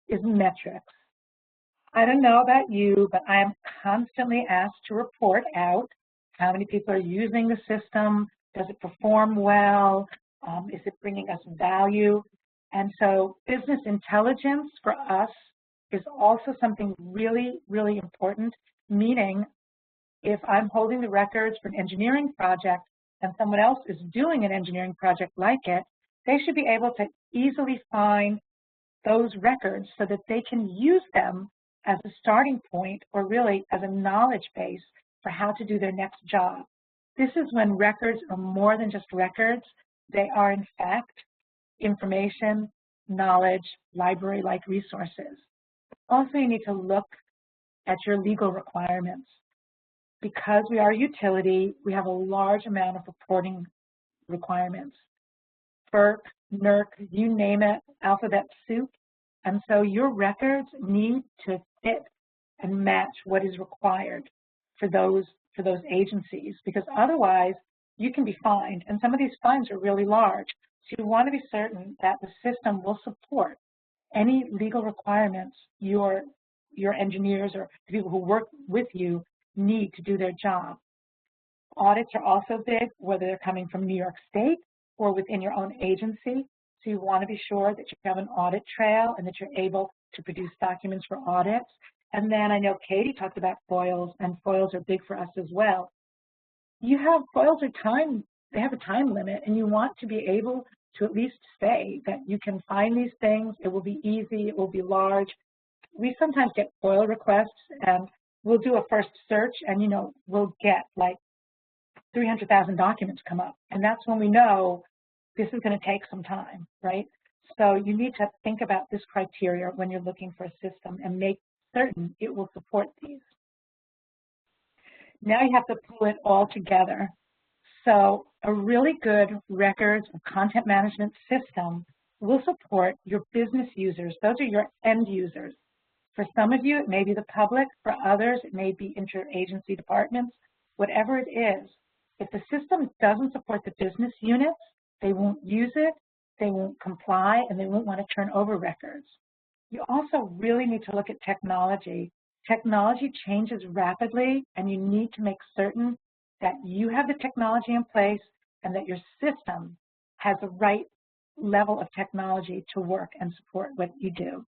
is metrics. I don't know about you, but I am constantly asked to report out how many people are using the system, does it perform well, is it bringing us value? And so business intelligence for us is also something really, really important, meaning if I'm holding the records for an engineering project and someone else is doing an engineering project like it, they should be able to easily find those records so that they can use them as a starting point or really as a knowledge base for how to do their next job. This is when records are more than just records. They are, in fact, information, knowledge, library-like resources. Also, you need to look at your legal requirements. Because we are a utility, we have a large amount of reporting requirements. FERC, NERC, you name it, alphabet soup. And so your records need to fit and match what is required for those agencies, because otherwise you can be fined, and some of these fines are really large. So you want to be certain that the system will support any legal requirements your engineers or the people who work with you need to do their job. Audits are also big, whether they're coming from New York State or within your own agency. So you want to be sure that you have an audit trail and that you're able to produce documents for audits. And then I know Katie talked about FOILs, and FOILs are big for us as well. FOILs are time, they have a time limit, and you want to be able to at least say that you can find these things, it will be easy, it will be large. We sometimes get FOIL requests, and we'll do a first search, and we'll get like 300,000 documents come up, and that's when we know this is going to take some time, right? So you need to think about this criteria when you're looking for a system and make certain it will support these. Now you have to pull it all together. So a really good records and content management system will support your business users. Those are your end users. For some of you, it may be the public. For others, it may be interagency departments. Whatever it is, if the system doesn't support the business units, they won't use it, they won't comply, and they won't want to turn over records. You also really need to look at technology. Technology changes rapidly, and you need to make certain that you have the technology in place and that your system has the right level of technology to work and support what you do.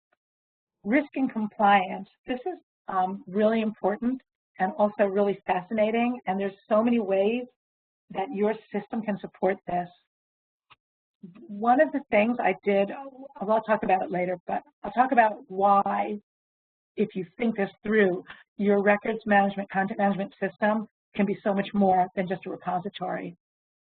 Risk and compliance, this is really important and also really fascinating, and there's so many ways that your system can support this. One of the things I did, I'll talk about it later, but I'll talk about why, if you think this through, your records management, content management system can be so much more than just a repository.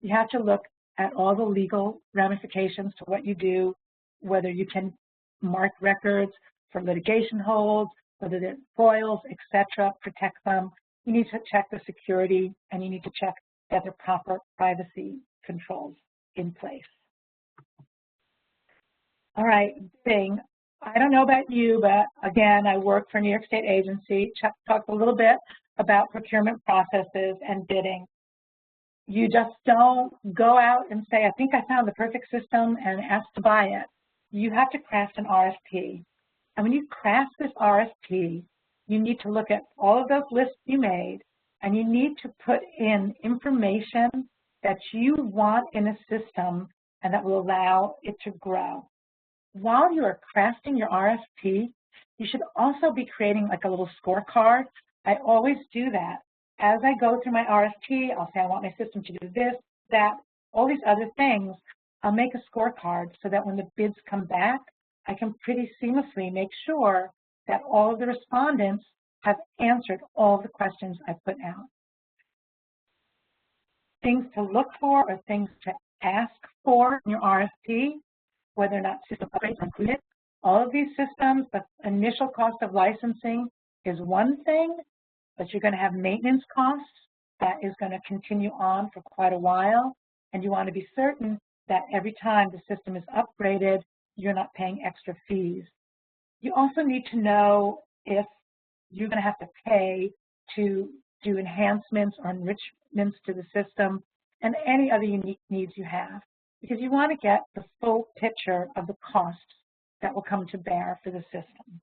You have to look at all the legal ramifications to what you do, whether you can mark records for litigation holds, whether they're foils, etc., protect them. You need to check the security, and you need to check that there are proper privacy controls in place. All right, bidding. I don't know about you, but again, I work for New York State Agency. Chuck talked a little bit about procurement processes and bidding. You just don't go out and say, I think I found the perfect system, and ask to buy it. You have to craft an RFP. And when you craft this RFP, you need to look at all of those lists you made, and you need to put in information that you want in a system and that will allow it to grow. While you are crafting your RFP, you should also be creating like a little scorecard. I always do that. As I go through my RFP, I'll say I want my system to do this, that, all these other things. I'll make a scorecard so that when the bids come back, I can pretty seamlessly make sure that all of the respondents have answered all the questions I put out. Things to look for or things to ask for in your RFP, whether or not system upgrades are included. All of these systems, the initial cost of licensing is one thing, but you're going to have maintenance costs that is going to continue on for quite a while, and you want to be certain that every time the system is upgraded, you're not paying extra fees. You also need to know if you're going to have to pay to do enhancements or enrichments to the system and any other unique needs you have, because you want to get the full picture of the costs that will come to bear for the system.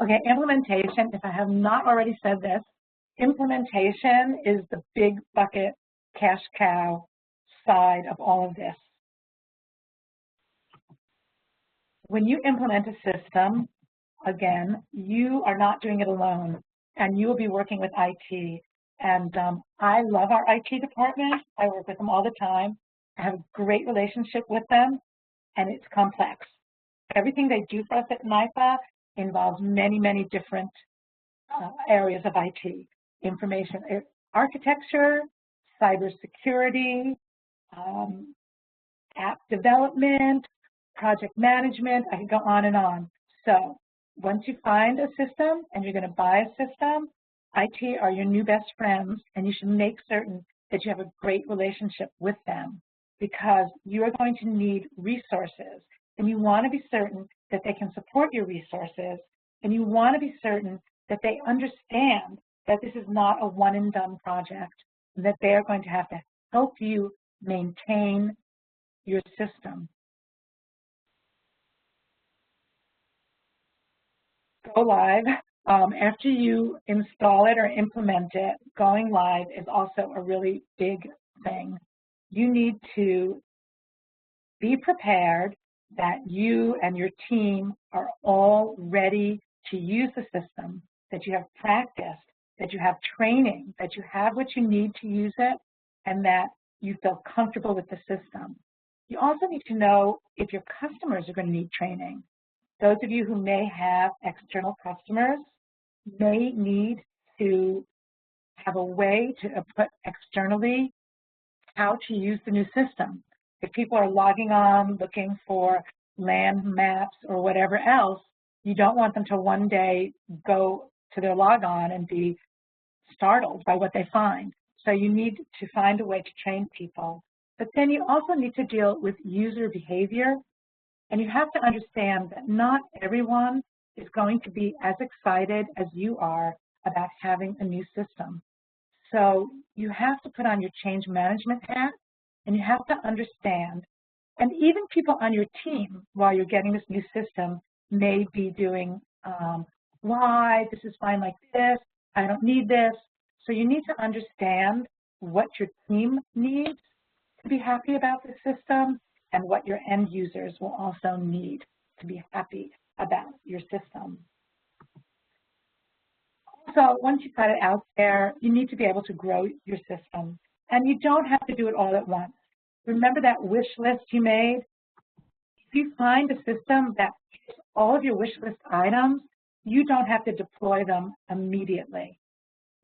Okay, implementation, if I have not already said this, implementation is the big bucket cash cow side of all of this. When you implement a system, again, you are not doing it alone, and you will be working with IT. And I love our IT department. I work with them all the time. I have a great relationship with them, and it's complex. Everything they do for us at NYPA involves many, many different areas of IT. Information architecture, cybersecurity, app development, project management. I could go on and on. So once you find a system and you're going to buy a system, IT are your new best friends, and you should make certain that you have a great relationship with them, because you are going to need resources, and you want to be certain that they can support your resources, and you want to be certain that they understand that this is not a one-and-done project, and that they are going to have to help you maintain your system. Go live. After you install it or implement it, going live is also a really big thing. You need to be prepared that you and your team are all ready to use the system, that you have practiced, that you have training, that you have what you need to use it, and that you feel comfortable with the system. You also need to know if your customers are going to need training. Those of you who may have external customers may need to have a way to put externally how to use the new system. If people are logging on looking for land maps or whatever else, you don't want them to one day go to their logon and be startled by what they find. So you need to find a way to train people. But then you also need to deal with user behavior. And you have to understand that not everyone is going to be as excited as you are about having a new system. So you have to put on your change management hat, and you have to understand, and even people on your team while you're getting this new system may be doing, why, this is fine like this, I don't need this. So you need to understand what your team needs to be happy about the system, and what your end users will also need to be happy about your system. So once you've got it out there, you need to be able to grow your system. And you don't have to do it all at once. Remember that wish list you made? If you find a system that hits all of your wish list items, you don't have to deploy them immediately.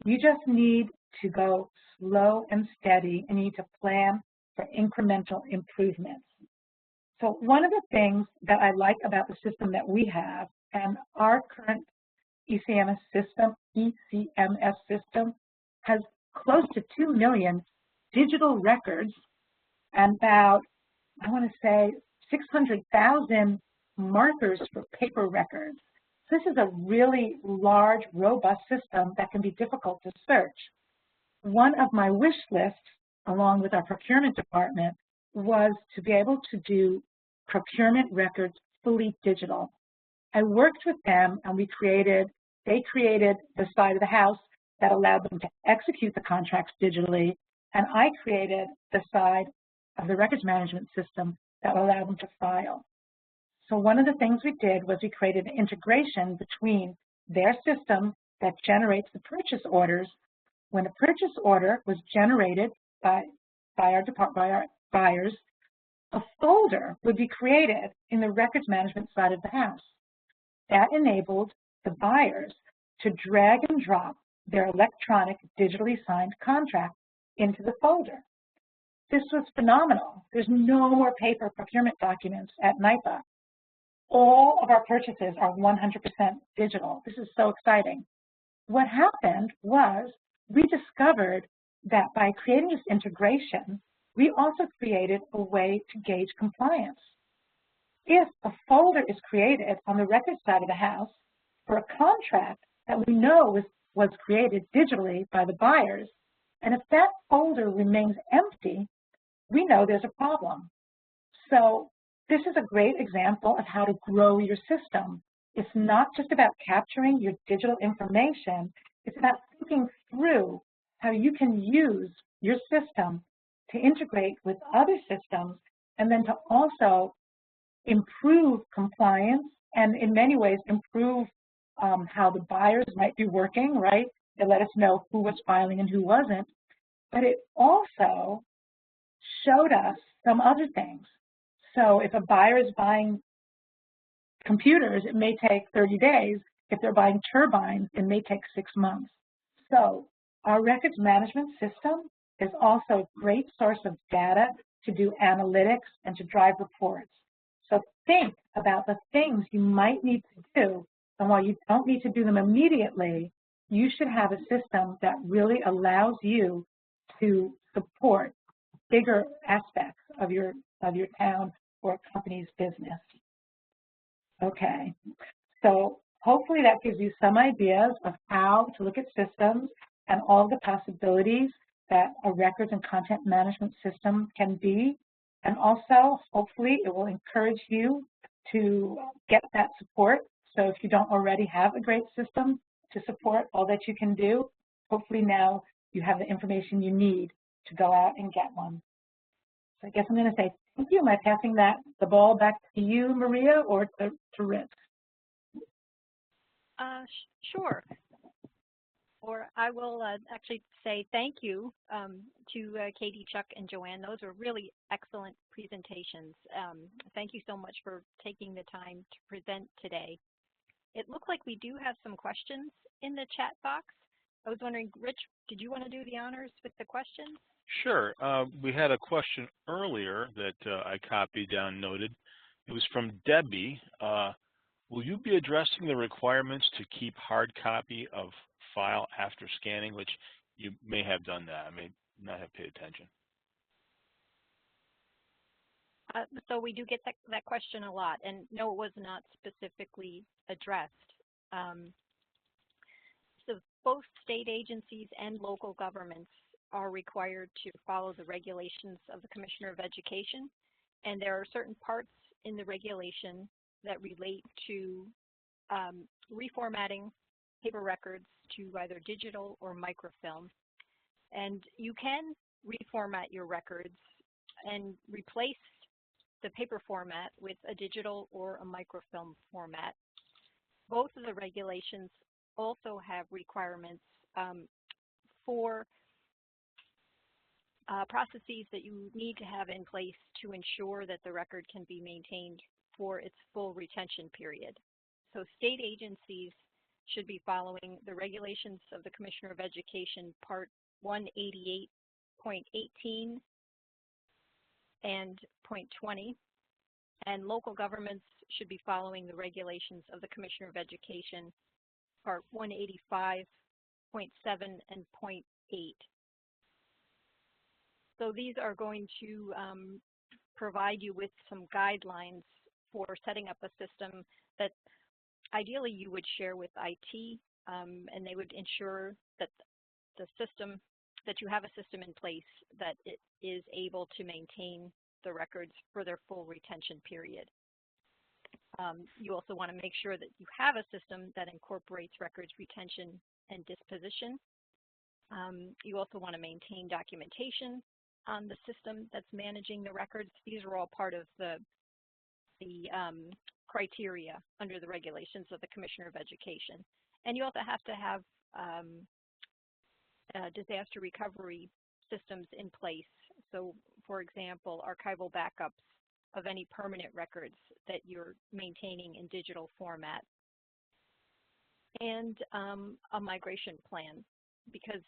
You just need to go slow and steady, and you need to plan for incremental improvements. So one of the things that I like about the system that we have, and our current ECMS system has close to 2 million digital records and about, I want to say, 600,000 markers for paper records. So this is a really large, robust system that can be difficult to search. One of my wish lists, along with our procurement department, was to be able to do procurement records fully digital. I worked with them and they created the side of the house that allowed them to execute the contracts digitally, and I created the side of the records management system that allowed them to file. So one of the things we did was we created an integration between their system that generates the purchase orders. When a purchase order was generated by our buyers, a folder would be created in the records management side of the house. That enabled the buyers to drag and drop their electronic digitally signed contract into the folder. This was phenomenal. There's no more paper procurement documents at NYPA. All of our purchases are 100% digital. This is so exciting. What happened was we discovered that by creating this integration, we also created a way to gauge compliance. If a folder is created on the records side of the house for a contract that we know was created digitally by the buyers, and if that folder remains empty, we know there's a problem. So this is a great example of how to grow your system. It's not just about capturing your digital information, it's about thinking through how you can use your system to integrate with other systems and then to also improve compliance and in many ways improve how the buyers might be working, right? They let us know who was filing and who wasn't. But it also showed us some other things. So if a buyer is buying computers, it may take 30 days. If they're buying turbines, it may take 6 months. So our records management system is also a great source of data to do analytics and to drive reports. So think about the things you might need to do, and while you don't need to do them immediately, you should have a system that really allows you to support bigger aspects of your town or company's business. Okay, so hopefully that gives you some ideas of how to look at systems and all the possibilities that a records and content management system can be. And also, hopefully, it will encourage you to get that support. So if you don't already have a great system to support all that you can do, hopefully now you have the information you need to go out and get one. So I guess I'm going to say thank you. Am I passing the ball back to you, Maria, or to Rich? Sure. Or I will actually say thank you to Katie, Chuck, and Joanne. Those were really excellent presentations. Thank you so much for taking the time to present today. It looks like we do have some questions in the chat box. I was wondering, Rich, did you want to do the honors with the questions? Sure. We had a question earlier that I copied down, noted. It was from Debbie. Will you be addressing the requirements to keep hard copy of file after scanning, which you may have done that. I may not have paid attention. So we do get that question a lot, and no, it was not specifically addressed. So both state agencies and local governments are required to follow the regulations of the Commissioner of Education, and there are certain parts in the regulation that relate to reformatting paper records to either digital or microfilm. And you can reformat your records and replace the paper format with a digital or a microfilm format. Both of the regulations also have requirements for processes that you need to have in place to ensure that the record can be maintained for its full retention period. So state agencies should be following the regulations of the Commissioner of Education, Part 188.18 and .20. And local governments should be following the regulations of the Commissioner of Education, Part 185.7 and .8. So these are going to provide you with some guidelines for setting up a system that ideally you would share with IT, and they would ensure that the system, that you have a system in place that it is able to maintain the records for their full retention period. You also want to make sure that you have a system that incorporates records retention and disposition. You also want to maintain documentation on the system that's managing the records. These are all part of the criteria under the regulations of the Commissioner of Education. And you also have to have disaster recovery systems in place. So, for example, archival backups of any permanent records that you're maintaining in digital format. And a migration plan, because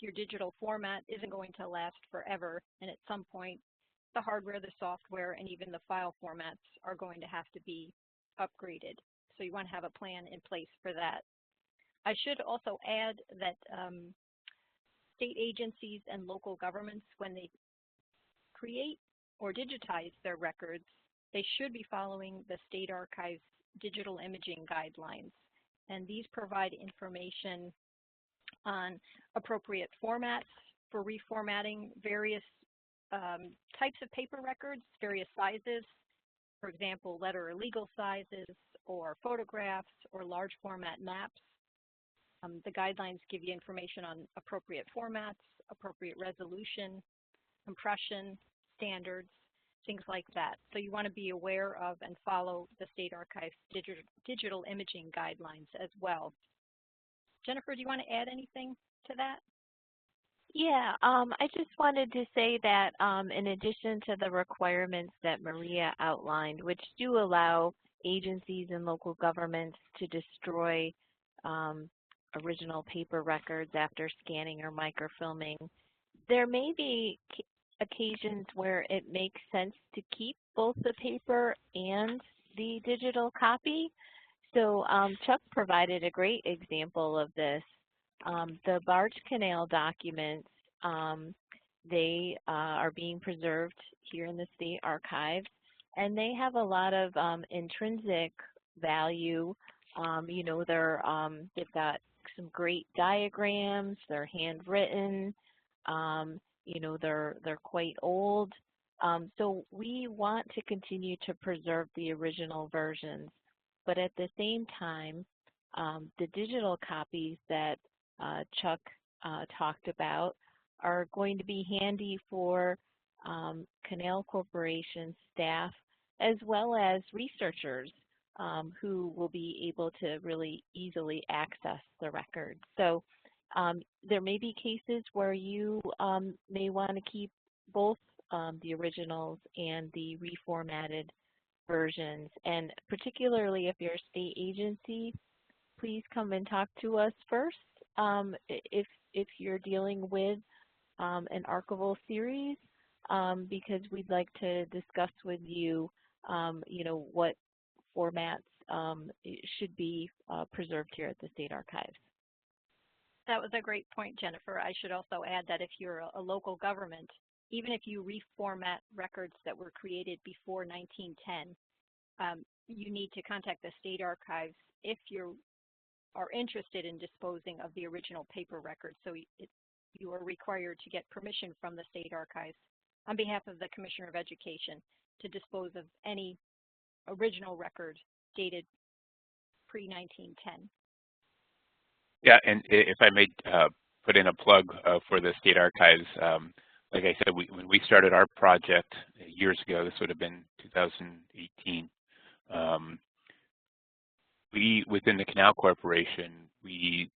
your digital format isn't going to last forever, and at some point the hardware, the software, and even the file formats are going to have to be upgraded. So you want to have a plan in place for that. I should also add that state agencies and local governments, when they create or digitize their records, they should be following the State Archives digital imaging guidelines. And these provide information on appropriate formats for reformatting various types of paper records, various sizes, for example, letter or legal sizes, or photographs, or large format maps. The guidelines give you information on appropriate formats, appropriate resolution, compression, standards, things like that. So you want to be aware of and follow the State Archives digital imaging guidelines as well. Jennifer, do you want to add anything to that? Yeah, I just wanted to say that in addition to the requirements that Maria outlined, which do allow agencies and local governments to destroy original paper records after scanning or microfilming, there may be occasions where it makes sense to keep both the paper and the digital copy. So Chuck provided a great example of this. The Barge Canal documents, they are being preserved here in the State Archives, and they have a lot of intrinsic value. You know, they've got some great diagrams, they're handwritten, you know, they're quite old. So we want to continue to preserve the original versions, but at the same time, the digital copies that Chuck talked about are going to be handy for Canal Corporation staff as well as researchers who will be able to really easily access the records. So there may be cases where you may want to keep both the originals and the reformatted versions, and particularly if you're a state agency, please come and talk to us first if you're dealing with an archival series, because we'd like to discuss with you, you know, what formats should be preserved here at the State Archives. That was a great point, Jennifer. I should also add that if you're a local government, even if you reformat records that were created before 1910, you need to contact the State Archives if you are interested in disposing of the original paper records. So you are required to get permission from the State Archives on behalf of the Commissioner of Education to dispose of any original record dated pre-1910. Yeah, and if I may put in a plug for the State Archives, like I said, when we started our project years ago, this would have been 2018, we, within the Canal Corporation, we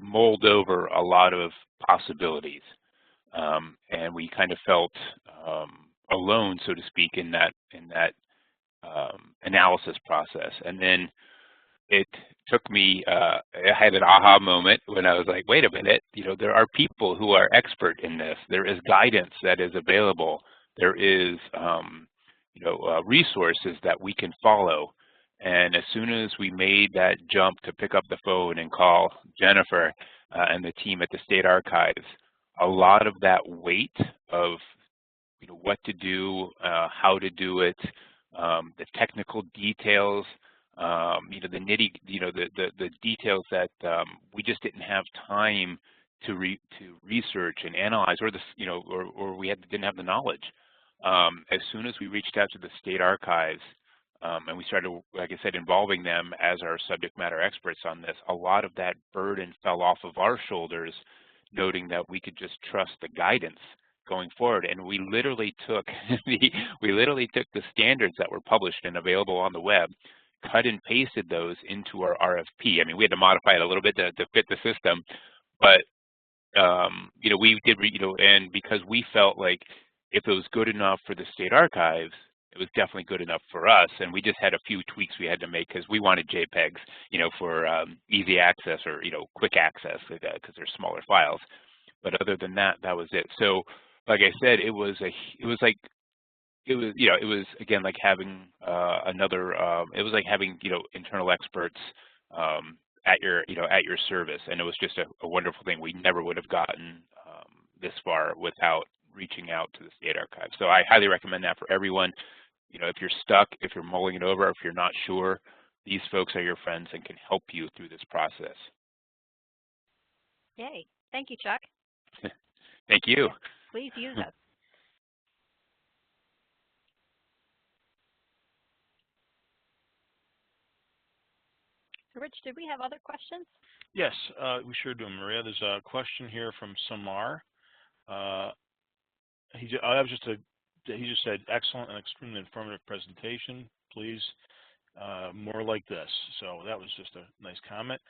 mulled over a lot of possibilities, and we kind of felt alone, so to speak, in that analysis process. And then it took me, I had an aha moment when I was like, wait a minute, you know, there are people who are expert in this. There is guidance that is available. There is, resources that we can follow. And as soon as we made that jump to pick up the phone and call Jennifer and the team at the State Archives, a lot of that weight of what to do, how to do it, the technical details, the the details that we just didn't have time to research and analyze, or or we didn't have the knowledge. As soon as we reached out to the State Archives and we started, like I said, involving them as our subject matter experts on this, a lot of that burden fell off of our shoulders, noting that we could just trust the guidance going forward. And we literally took the standards that were published and available on the web, cut and pasted those into our RFP. I mean, we had to modify it a little bit to fit the system, but we did, and because we felt like if it was good enough for the State Archives, it was definitely good enough for us, and we just had a few tweaks we had to make because we wanted JPEGs, for easy access or quick access because they're smaller files. But other than that, that was it. So, like I said, it was again like having it was like having internal experts at your service, and it was just a wonderful thing. We never would have gotten this far without reaching out to the State Archives. So I highly recommend that for everyone. If you're stuck, if you're mulling it over, if you're not sure, these folks are your friends and can help you through this process. Yay. Thank you, Chuck. Thank you. Yes, please use us. Rich, did we have other questions? Yes, we sure do, Maria. There's a question here from Samar. He just said, excellent and extremely informative presentation. Please, more like this. So that was just a nice comment.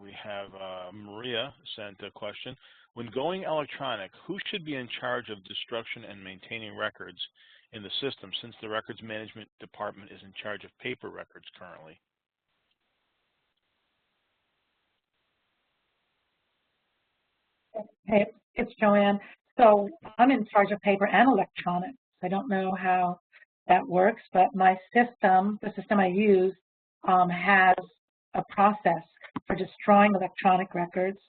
We have Maria sent a question. When going electronic, who should be in charge of destruction and maintaining records in the system, since the records management department is in charge of paper records currently? Hey, it's Joanne. So I'm in charge of paper and electronic. I don't know how that works, but my system, the system I use, has a process for destroying electronic records.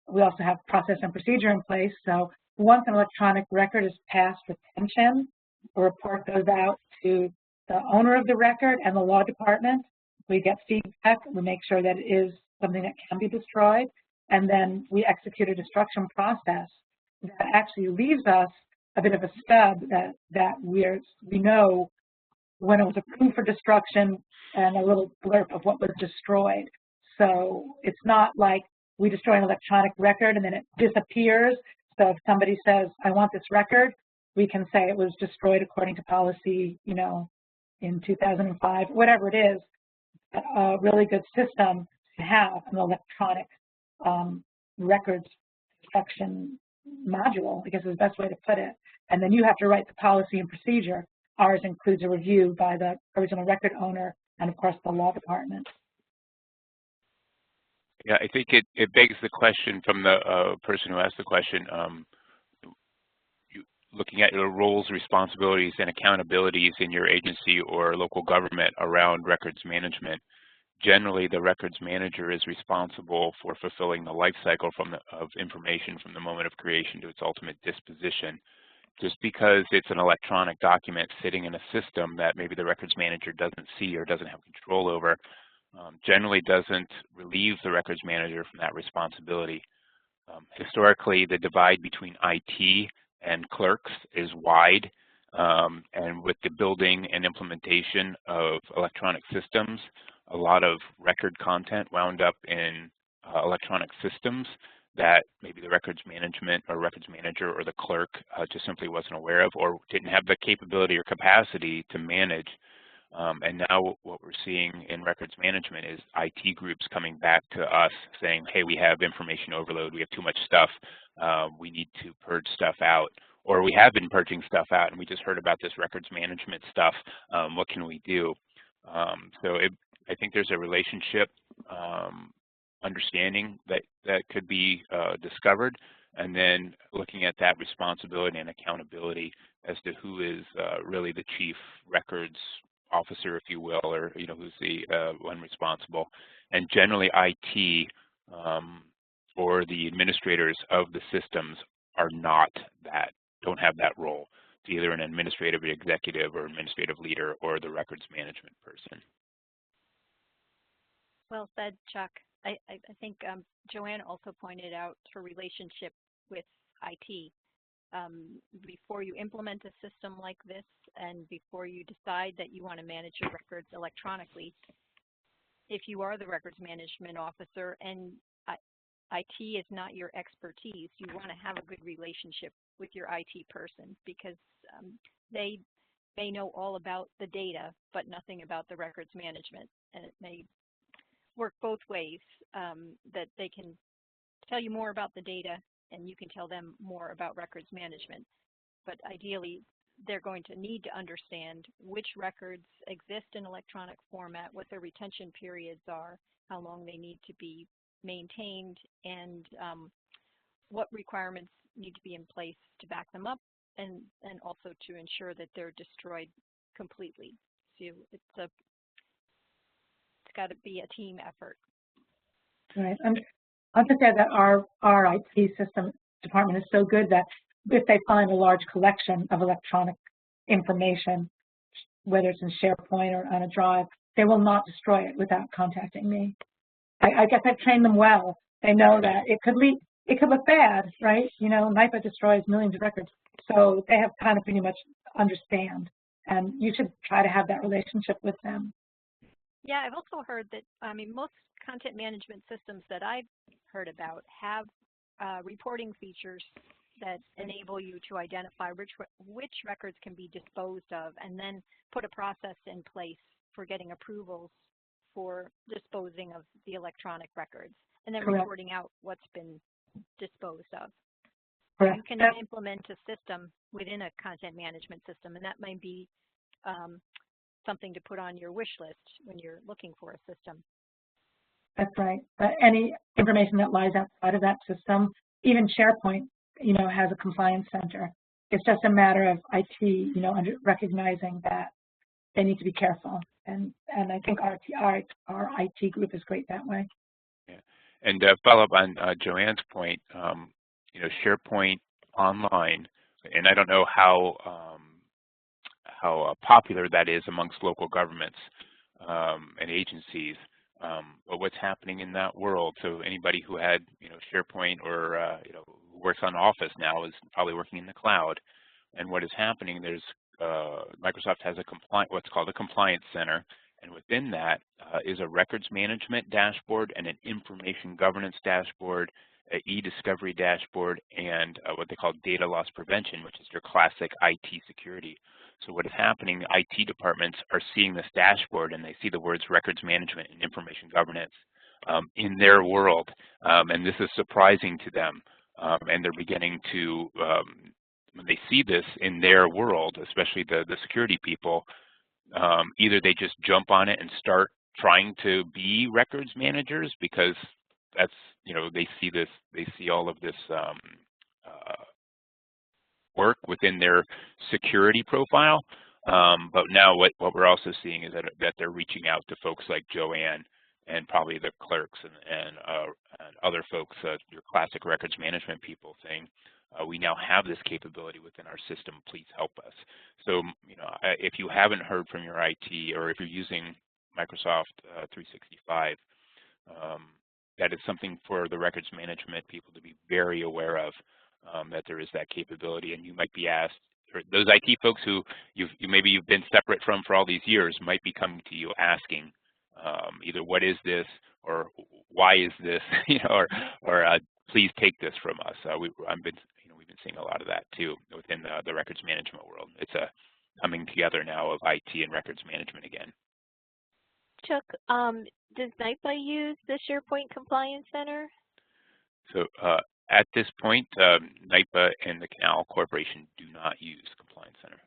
We also have process and procedure in place. So once an electronic record is past retention, a report goes out to the owner of the record and the law department. We get feedback. We make sure that it is something that can be destroyed. And then we execute a destruction process that actually leaves us a bit of a stub that we know when it was approved for destruction and a little blurb of what was destroyed. So it's not like we destroy an electronic record and then it disappears. So if somebody says, I want this record, we can say it was destroyed according to policy, in 2005, whatever it is. A really good system to have an electronic records destruction module, I guess is the best way to put it. And then you have to write the policy and procedure. Ours includes a review by the original record owner and, of course, the law department. Yeah, I think it begs the question from the person who asked the question, looking at your roles, responsibilities, and accountabilities in your agency or local government around records management. Generally, the records manager is responsible for fulfilling the life cycle of information from the moment of creation to its ultimate disposition. Just because it's an electronic document sitting in a system that maybe the records manager doesn't see or doesn't have control over, generally doesn't relieve the records manager from that responsibility. Historically, the divide between IT and clerks is wide, and with the building and implementation of electronic systems, a lot of record content wound up in electronic systems that maybe the records management or records manager or the clerk just simply wasn't aware of or didn't have the capability or capacity to manage. And now what we're seeing in records management is IT groups coming back to us saying, hey, we have information overload, we have too much stuff, we need to purge stuff out, or we have been purging stuff out and we just heard about this records management stuff, what can we do? I think there's a relationship understanding that could be discovered, and then looking at that responsibility and accountability as to who is really the chief records officer, if you will, or who's the one responsible. And generally IT or the administrators of the systems are not that, don't have that role. It's either an administrative executive or administrative leader or the records management person. Well said, Chuck. I think Joanne also pointed out her relationship with IT. Before you implement a system like this and before you decide that you want to manage your records electronically, if you are the records management officer and IT is not your expertise, you want to have a good relationship with your IT person, because they may know all about the data but nothing about the records management, and it may work both ways, that they can tell you more about the data and you can tell them more about records management. But ideally, they're going to need to understand which records exist in electronic format, what their retention periods are, how long they need to be maintained, and what requirements need to be in place to back them up, and also to ensure that they're destroyed completely. So it's got to be a team effort. Right. I'll just add that our IT system department is so good that if they find a large collection of electronic information, whether it's in SharePoint or on a drive, they will not destroy it without contacting me. I guess I've trained them well. They know that it could look bad, right? NIPA destroys millions of records, so they have kind of pretty much understand, and you should try to have that relationship with them. Yeah, I've also heard that, most content management systems that I've heard about have reporting features that enable you to identify which records can be disposed of, and then put a process in place for getting approvals for disposing of the electronic records, and then Correct. reporting out what's been disposed of. Correct. You can implement a system within a content management system, and that might be something to put on your wish list when you're looking for a system. That's right. Any information that lies outside of that system, even SharePoint, has a compliance center. It's just a matter of IT, recognizing that they need to be careful. And I think our IT group is great that way. Yeah. And follow up on Joanne's point, SharePoint Online, and I don't know how popular that is amongst local governments and agencies, but what's happening in that world. So anybody who had SharePoint or who works on Office now is probably working in the cloud. And what is happening, there's Microsoft has what's called a compliance center, and within that is a records management dashboard and an information governance dashboard, an e-discovery dashboard, and what they call data loss prevention, which is your classic IT security. So what is happening, IT departments are seeing this dashboard and they see the words records management and information governance in their world, and this is surprising to them, and they're beginning to, when they see this in their world, especially the security people, either they just jump on it and start trying to be records managers because that's, they see all of this work within their security profile. But now what we're also seeing is that they're reaching out to folks like Joanne and probably the clerks and other folks, your classic records management people, saying, we now have this capability within our system, please help us. So, if you haven't heard from your IT, or if you're using Microsoft 365, that is something for the records management people to be very aware of, that there is that capability. And you might be asked, or those IT folks who maybe you've been separate from for all these years might be coming to you asking either what is this or why is this, or please take this from us. We've been seeing a lot of that too within the records management world. It's a coming together now of IT and records management again. Chuck, does NIPA use the SharePoint Compliance Center? So at this point, NIPA and the Canal Corporation do not use Compliance Center.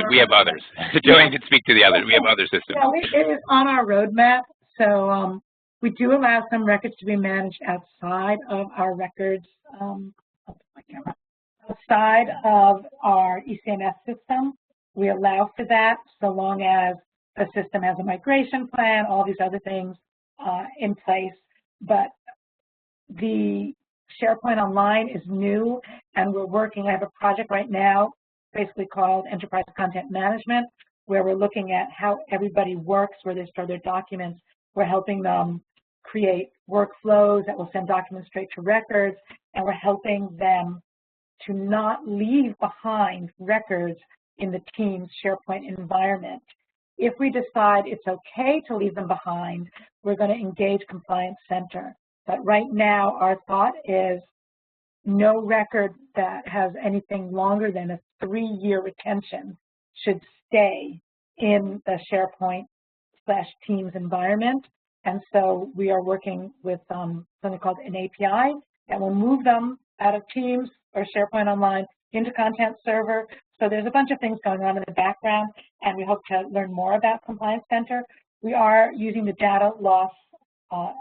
We have others. Joanne can speak to the others. We have other systems. Yeah, it is on our roadmap. So We do allow some records to be managed outside of our records, outside of our ECMS system. We allow for that so long as the system has a migration plan, all these other things in place. But the SharePoint Online is new, and we're working. I have a project right now basically called Enterprise Content Management, where we're looking at how everybody works, where they store their documents. We're helping them create workflows that will send documents straight to records, and we're helping them to not leave behind records in the team's SharePoint environment. If we decide it's okay to leave them behind, we're going to engage Compliance Center. But right now, our thought is no record that has anything longer than a 3-year retention should stay in the SharePoint/Teams environment. And so we are working with something called an API that will move them out of Teams or SharePoint Online into Content Server. So there's a bunch of things going on in the background, and we hope to learn more about Compliance Center. We are using the data loss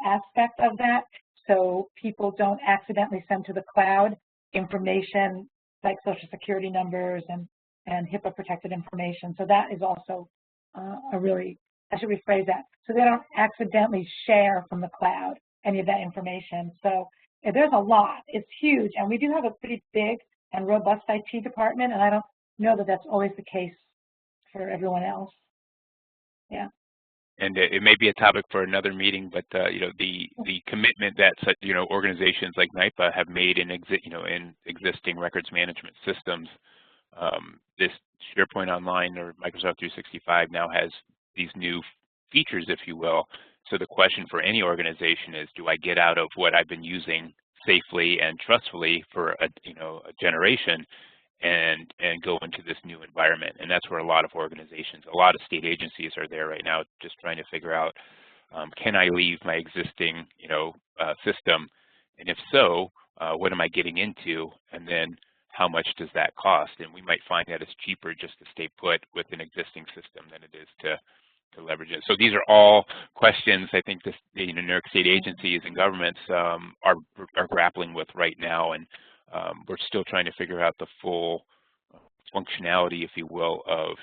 aspect of that, so people don't accidentally send to the cloud information like Social Security numbers and HIPAA-protected information. So that is also a really, I should rephrase that, so they don't accidentally share from the cloud any of that information. So there's a lot. It's huge, and we do have a pretty big and robust IT department, and I don't know that that's always the case for everyone else. Yeah. And it may be a topic for another meeting, but you know, the commitment that such, you know, organizations like NYPA have made in existing records management systems. This SharePoint Online or Microsoft 365 now has these new features, if you will. So the question for any organization is, do I get out of what I've been using safely and trustfully for a generation and go into this new environment? And that's where a lot of organizations, a lot of state agencies are there right now, just trying to figure out, can I leave my existing system, and if so, what am I getting into, and then how much does that cost? And we might find that it's cheaper just to stay put with an existing system than it is to leverage it. So these are all questions I think this, New York State agencies and governments are grappling with right now, and we're still trying to figure out the full functionality, if you will, of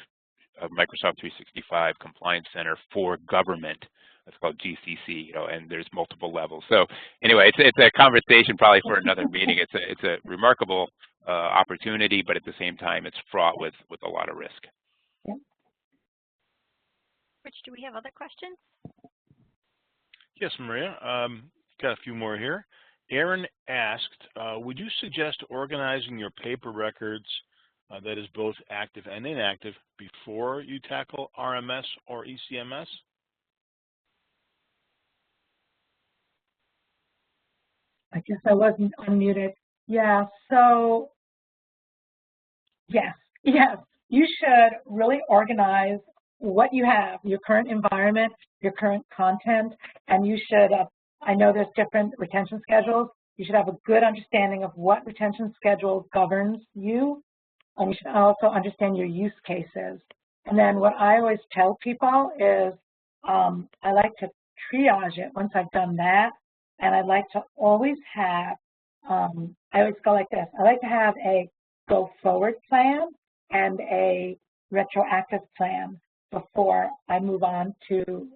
Microsoft 365 Compliance Center for government. That's called GCC, and there's multiple levels. So anyway, it's a conversation probably for another meeting. It's a remarkable opportunity, but at the same time, it's fraught with a lot of risk. Yeah. Rich, do we have other questions? Yes, Maria. Got a few more here. Aaron asked, would you suggest organizing your paper records that is both active and inactive before you tackle RMS or ECMS? I guess I wasn't unmuted. Yeah, so yes, you should really organize what you have, your current environment, your current content, and you should, I know there's different retention schedules, you should have a good understanding of what retention schedule governs you, and you should also understand your use cases. And then what I always tell people is I like to triage it once I've done that, and I like to always have, I always go like this, I like to have a go forward plan and a retroactive plan before I move on to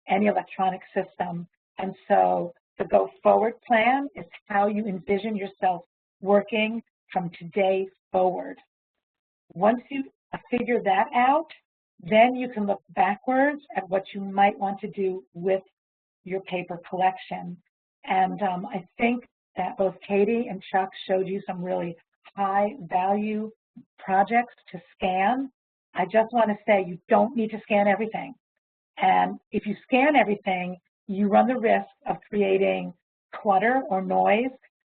any electronic system. And so the go forward plan is how you envision yourself working from today forward. Once you figure that out, then you can look backwards at what you might want to do with your paper collection. And I think that both Katie and Chuck showed you some really high value projects to scan. I just want to say you don't need to scan everything. And if you scan everything, you run the risk of creating clutter or noise.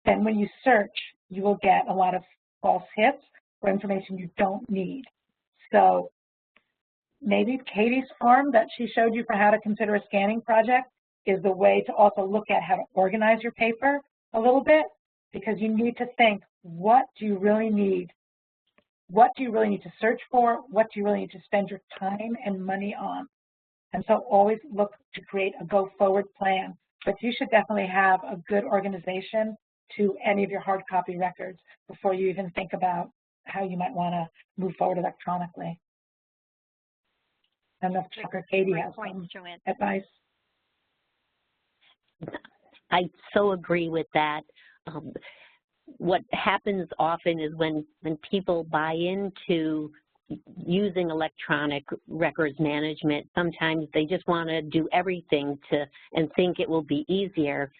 Then when you search, you will get a lot of false hits or information you don't need. So maybe Katie's form that she showed you for how to consider a scanning project is the way to also look at how to organize your paper a little bit, because you need to think, what do you really need? What do you really need to search for? What do you really need to spend your time and money on? And so always look to create a go-forward plan. But you should definitely have a good organization to any of your hard copy records before you even think about how you might want to move forward electronically. I don't know if Chuck or Katie has some advice. I so agree with that. What happens often is when people buy into using electronic records management, sometimes they just want to do everything and think it will be easier,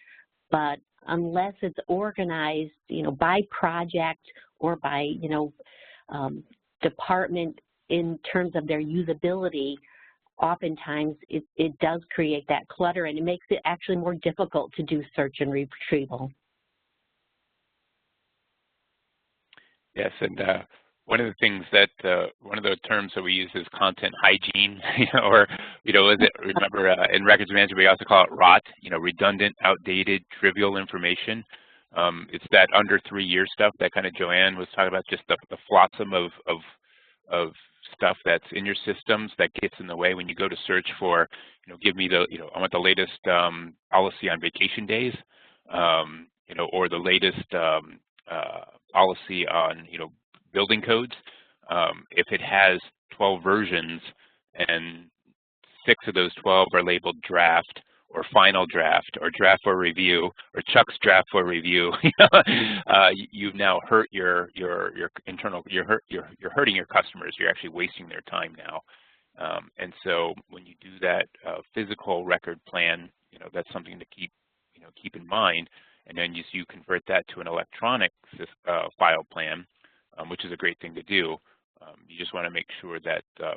but unless it's organized, by project or by, department in terms of their usability, oftentimes it does create that clutter, and it makes it actually more difficult to do search and retrieval. Yes, and one of the things that, one of the terms that we use is content hygiene, or, remember in records management, we also call it ROT, redundant, outdated, trivial information. It's that under 3-year stuff that kind of Joanne was talking about, just the flotsam of stuff that's in your systems that gets in the way when you go to search for, give me the, I want the latest policy on vacation days, or the latest policy on, building codes. If it has 12 versions and 6 of those 12 are labeled draft or final draft or draft for review or Chuck's draft for review, you've now hurt your internal, you're hurting your customers. You're actually wasting their time now. And so when you do that physical record plan, that's something to keep in mind. And then you convert that to an electronic file plan, which is a great thing to do. You just want to make sure that the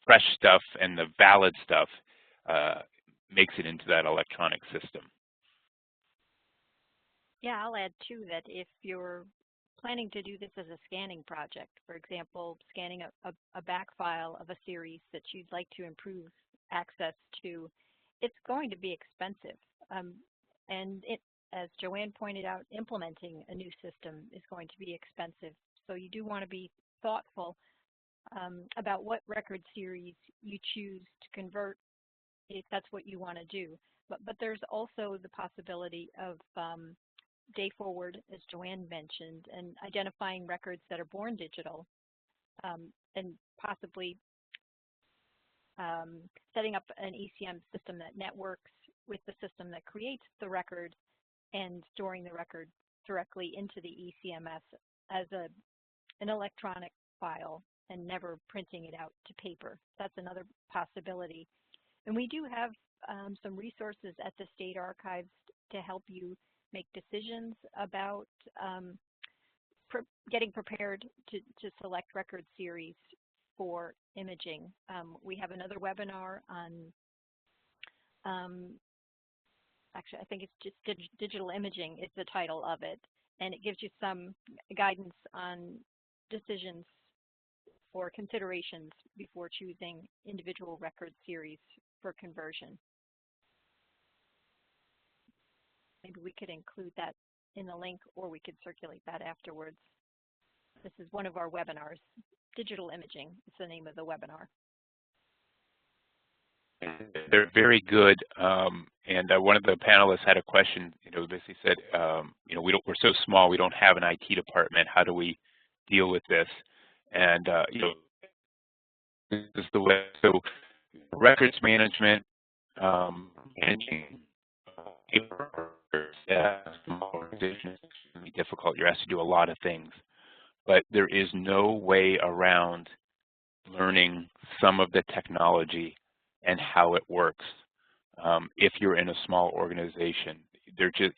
fresh stuff and the valid stuff makes it into that electronic system. Yeah, I'll add too that if you're planning to do this as a scanning project, for example, scanning a back file of a series that you'd like to improve access to, it's going to be expensive. And as Joanne pointed out, implementing a new system is going to be expensive. So you do want to be thoughtful about what record series you choose to convert if that's what you want to do. But there's also the possibility of day forward, as Joanne mentioned, and identifying records that are born digital, and possibly setting up an ECM system that networks with the system that creates the record and storing the record directly into the ECMS as an electronic file and never printing it out to paper. That's another possibility. And we do have some resources at the State Archives to help you make decisions about getting prepared to select record series for imaging. We have another webinar on, actually I think it's just digital imaging is the title of it, and it gives you some guidance on decisions or considerations before choosing individual record series for conversion. Maybe we could include that in the link, or we could circulate that afterwards. This is one of our webinars. Digital imaging is the name of the webinar. They're very good, and one of the panelists had a question. Basically said, we're so small, we don't have an IT department. How do we deal with this? And this is the way. So, records management, managing paper, small organizations is extremely difficult. You're asked to do a lot of things, but there is no way around learning some of the technology and how it works. If you're in a small organization, they're just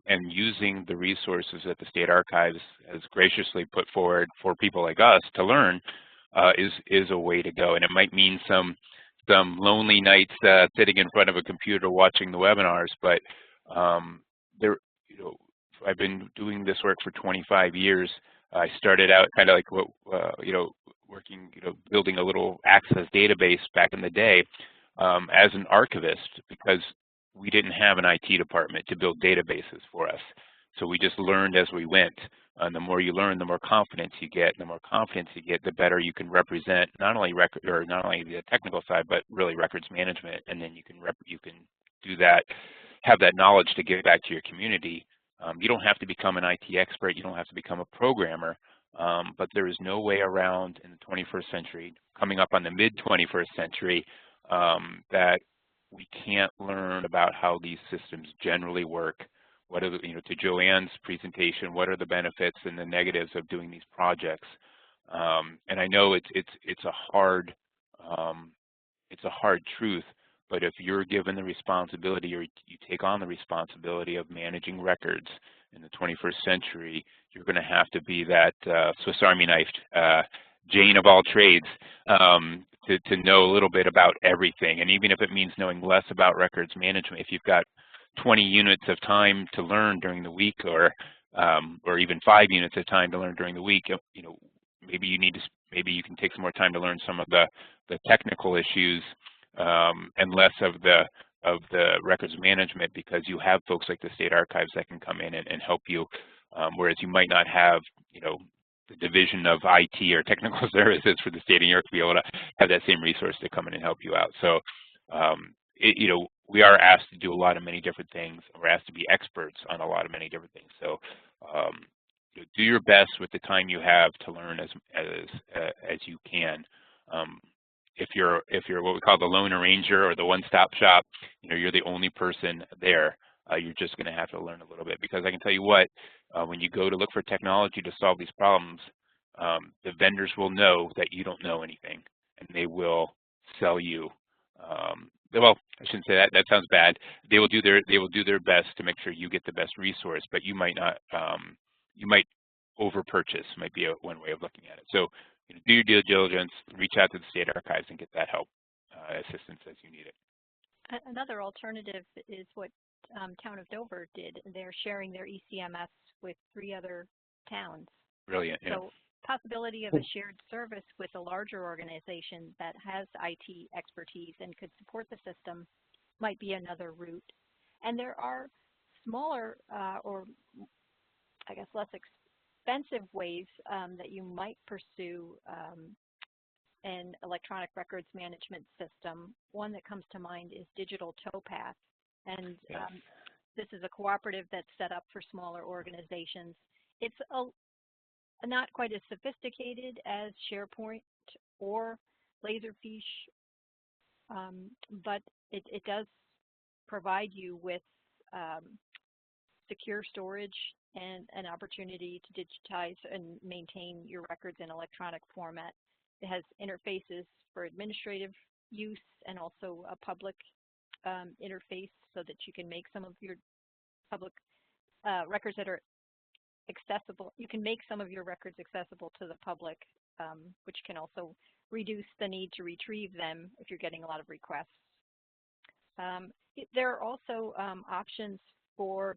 and using the resources that the State Archives has graciously put forward for people like us to learn is a way to go. And it might mean some lonely nights sitting in front of a computer watching the webinars, but I've been doing this work for 25 years. I started out kind of like working, building a little Access database back in the day as an archivist, because we didn't have an IT department to build databases for us. So we just learned as we went. And the more you learn, the more confidence you get. And the more confidence you get, the better you can represent not only the technical side, but really records management. And then you can do that, have that knowledge to give back to your community. You don't have to become an IT expert. You don't have to become a programmer. But there is no way around in the 21st century, coming up on the mid-21st century, that we can't learn about how these systems generally work. What are the, to Joanne's presentation, what are the benefits and the negatives of doing these projects? And I know it's a hard truth, but if you're given the responsibility, or you take on the responsibility of managing records in the 21st century, you're going to have to be that Swiss Army knife, Jane of all trades, to know a little bit about everything. And even if it means knowing less about records management, if you've got 20 units of time to learn during the week, or even 5 units of time to learn during the week, maybe you can take some more time to learn some of the technical issues, and less of the records management, because you have folks like the state archives that can come in and help you, whereas you might not have the division of IT or technical services for the state of New York to be able to have that same resource to come in and help you out. So we are asked to do a lot of many different things. We're asked to be experts on a lot of many different things. So do your best with the time you have to learn as you can. If you're what we call the lone arranger or the one-stop shop, you're the only person there. You're just going to have to learn a little bit, because I can tell you what, when you go to look for technology to solve these problems, the vendors will know that you don't know anything, and they will sell you. Well, I shouldn't say that. That sounds bad. They will do their best to make sure you get the best resource, but you might not. You might over-purchase. Might be one way of looking at it. So do your due diligence, reach out to the state archives, and get that help, assistance as you need it. Another alternative is what Town of Dover did. They're sharing their ECMS with 3 other towns. Brilliant. Yeah. So possibility of a shared service with a larger organization that has IT expertise and could support the system might be another route. And there are smaller or I guess less expensive ways that you might pursue an electronic records management system. One that comes to mind is Digital Towpath. And this is a cooperative that's set up for smaller organizations. It's not quite as sophisticated as SharePoint or Laserfiche, but it does provide you with secure storage and an opportunity to digitize and maintain your records in electronic format. It has interfaces for administrative use and also a public interface, so that you can make some of your public records that are accessible. You can make some of your records accessible to the public, which can also reduce the need to retrieve them if you're getting a lot of requests. There are also options for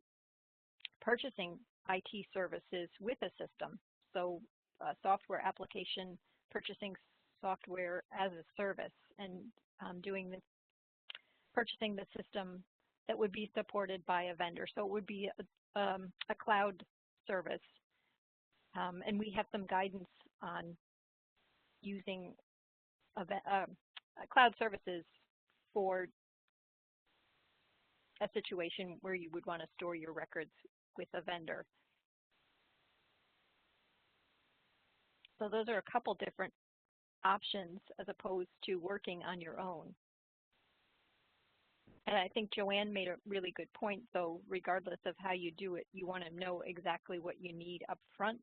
purchasing IT services with a system. So software application, purchasing software as a service, and purchasing the system that would be supported by a vendor. So it would be a cloud service. And we have some guidance on using cloud services for a situation where you would want to store your records with a vendor. So those are a couple different options as opposed to working on your own. And I think Joanne made a really good point, though, regardless of how you do it, you want to know exactly what you need up front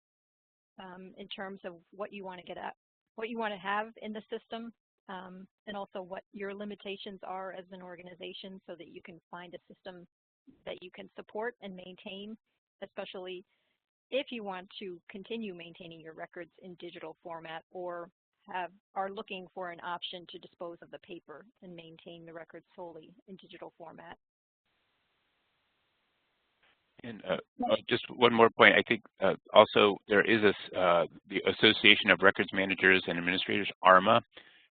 in terms of what you want to get at, what you want to have in the system, and also what your limitations are as an organization, so that you can find a system that you can support and maintain, especially if you want to continue maintaining your records in digital format, or are looking for an option to dispose of the paper and maintain the records solely in digital format. And just one more point. I think also there is the Association of Records Managers and Administrators, ARMA,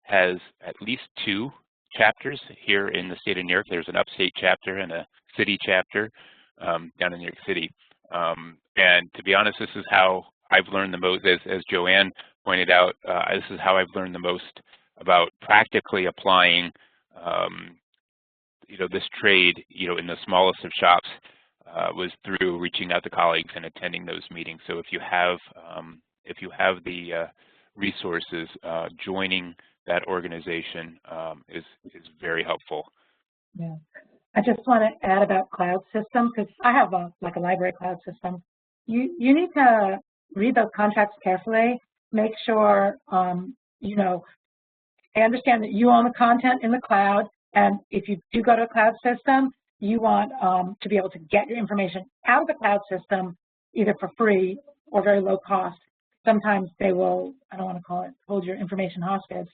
has at least 2 chapters here in the state of New York. There's an upstate chapter and a city chapter down in New York City. And to be honest, this is how I've learned the most, as Joanne pointed out, this is how I've learned the most about practically applying this trade, in the smallest of shops, was through reaching out to colleagues and attending those meetings. So if you have the resources, joining that organization is very helpful. Yeah. I just want to add about cloud systems, because I have a library cloud system. You need to read those contracts carefully, make sure, I understand that you own the content in the cloud, and if you do go to a cloud system, you want to be able to get your information out of the cloud system either for free or very low cost. Sometimes they will, I don't want to call it, hold your information hostage.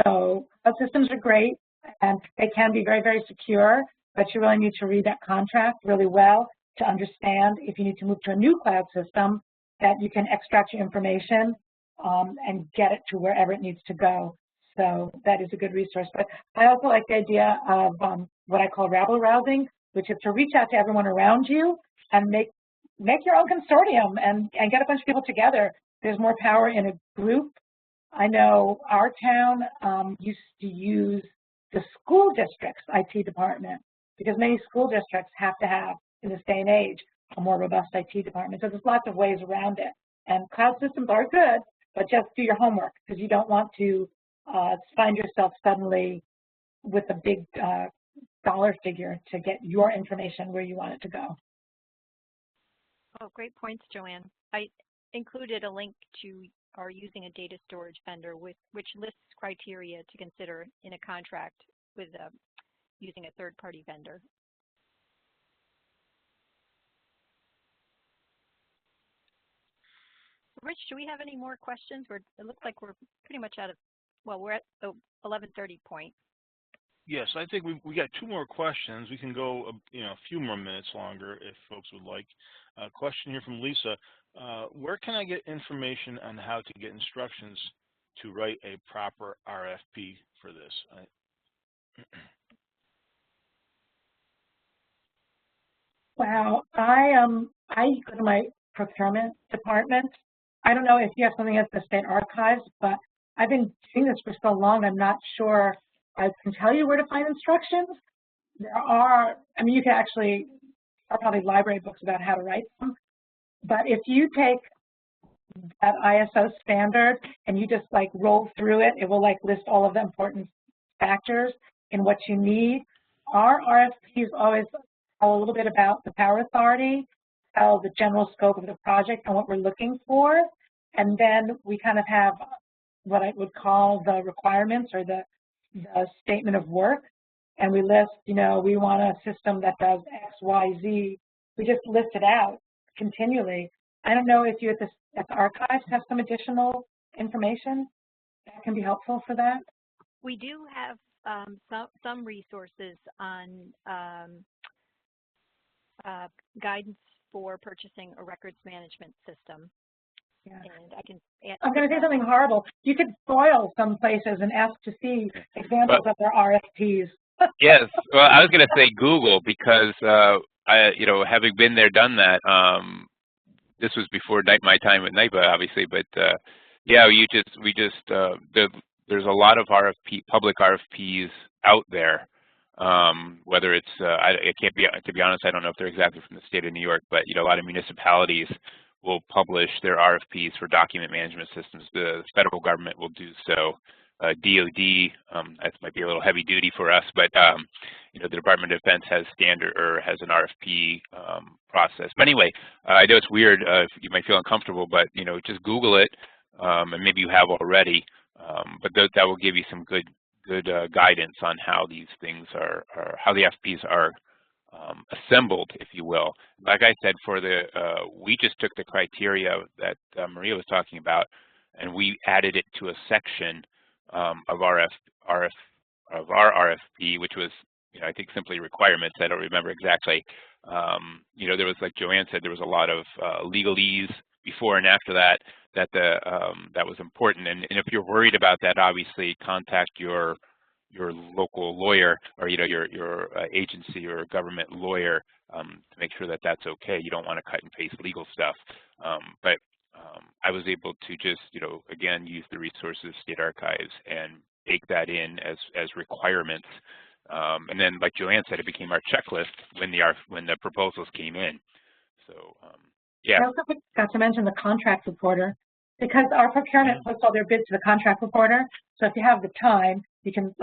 So cloud systems are great, and they can be very, very secure, but you really need to read that contract really well to understand if you need to move to a new cloud system that you can extract your information and get it to wherever it needs to go. So that is a good resource. But I also like the idea of what I call rabble rousing, which is to reach out to everyone around you and make your own consortium and get a bunch of people together. There's more power in a group. I know our town used to use the school district's IT department because many school districts have to have, in this day and age, a more robust IT department. So there's lots of ways around it. And cloud systems are good, but just do your homework because you don't want to find yourself suddenly with a big dollar figure to get your information where you want it to go. Oh, great points, Joanne. I included a link to our using a data storage vendor which lists criteria to consider in a contract with using a third-party vendor. Rich, do we have any more questions? It looks like we're pretty much out of, well, we're at the 11:30 point. Yes, I think we got 2 more questions. We can go a few more minutes longer if folks would like. A question here from Lisa. Where can I get information on how to get instructions to write a proper RFP for this? Wow, I go to my procurement department. I don't know if you have something at the state archives, but I've been doing this for so long, I'm not sure I can tell you where to find instructions. There are, you can actually, there are probably library books about how to write them. But if you take that ISO standard and you just roll through it, it will list all of the important factors in what you need. Our RFPs always tell a little bit about the power authority, tell the general scope of the project and what we're looking for. And then we kind of have what I would call the requirements or the statement of work. And we list, we want a system that does X, Y, Z. We just list it out continually. I don't know if you at the archives have some additional information that can be helpful for that. We do have some resources on guidance for purchasing a records management system. Yeah. And I'm going to say something horrible. You could spoil some places and ask to see examples of their RFPs. Yes. Well, I was going to say Google because having been there, done that. This was before my time at NIPA, obviously, but yeah, there's a lot of public RFPs out there. Whether it's, to be honest, I don't know if they're exactly from the state of New York, but a lot of municipalities will publish their RFPs for document management systems. The federal government will do so. DOD, that might be a little heavy duty for us, but the Department of Defense has has an RFP process. But anyway, I know it's weird. You might feel uncomfortable, but just Google it, and maybe you have already. But that will give you some good guidance on how these things how the FPs are assembled, if you will. Like I said, we just took the criteria that Maria was talking about, and we added it to a section of our RFP, which was, I think simply requirements. I don't remember exactly. There was, like Joanne said, there was a lot of legalese before and after that was important. And if you're worried about that, obviously contact your local lawyer or your agency or government lawyer to make sure that that's okay. You don't want to cut and paste legal stuff. But I was able to just, again, use the resources, State Archives, and bake that in as requirements. And then, like Joanne said, it became our checklist when the proposals came in. So, yeah. I also forgot to mention the contract reporter, because our procurement puts all their bids to the contract reporter. So if you have the time, you can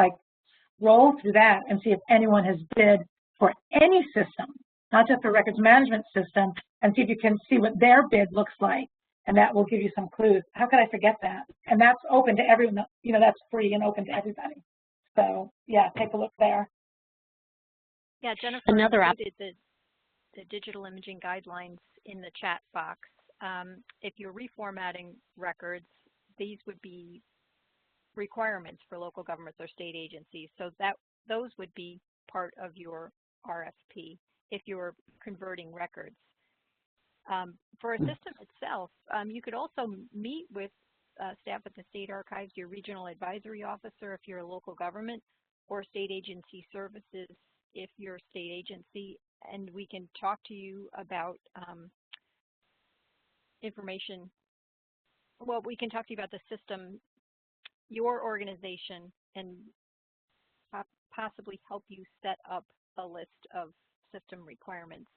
roll through that and see if anyone has bid for any system, not just the records management system, and see if you can see what their bid looks like. And that will give you some clues. How could I forget that? And that's open to everyone, that's free and open to everybody. So yeah, take a look there. Yeah, Jennifer included the digital imaging guidelines in the chat box. If you're reformatting records, these would be requirements for local governments or state agencies. So those would be part of your RFP if you're converting records. For a system itself, you could also meet with staff at the State Archives, your regional advisory officer if you're a local government, or state agency services if you're a state agency, and we can talk to you about information. Well, we can talk to you about the system, your organization, and possibly help you set up a list of system requirements.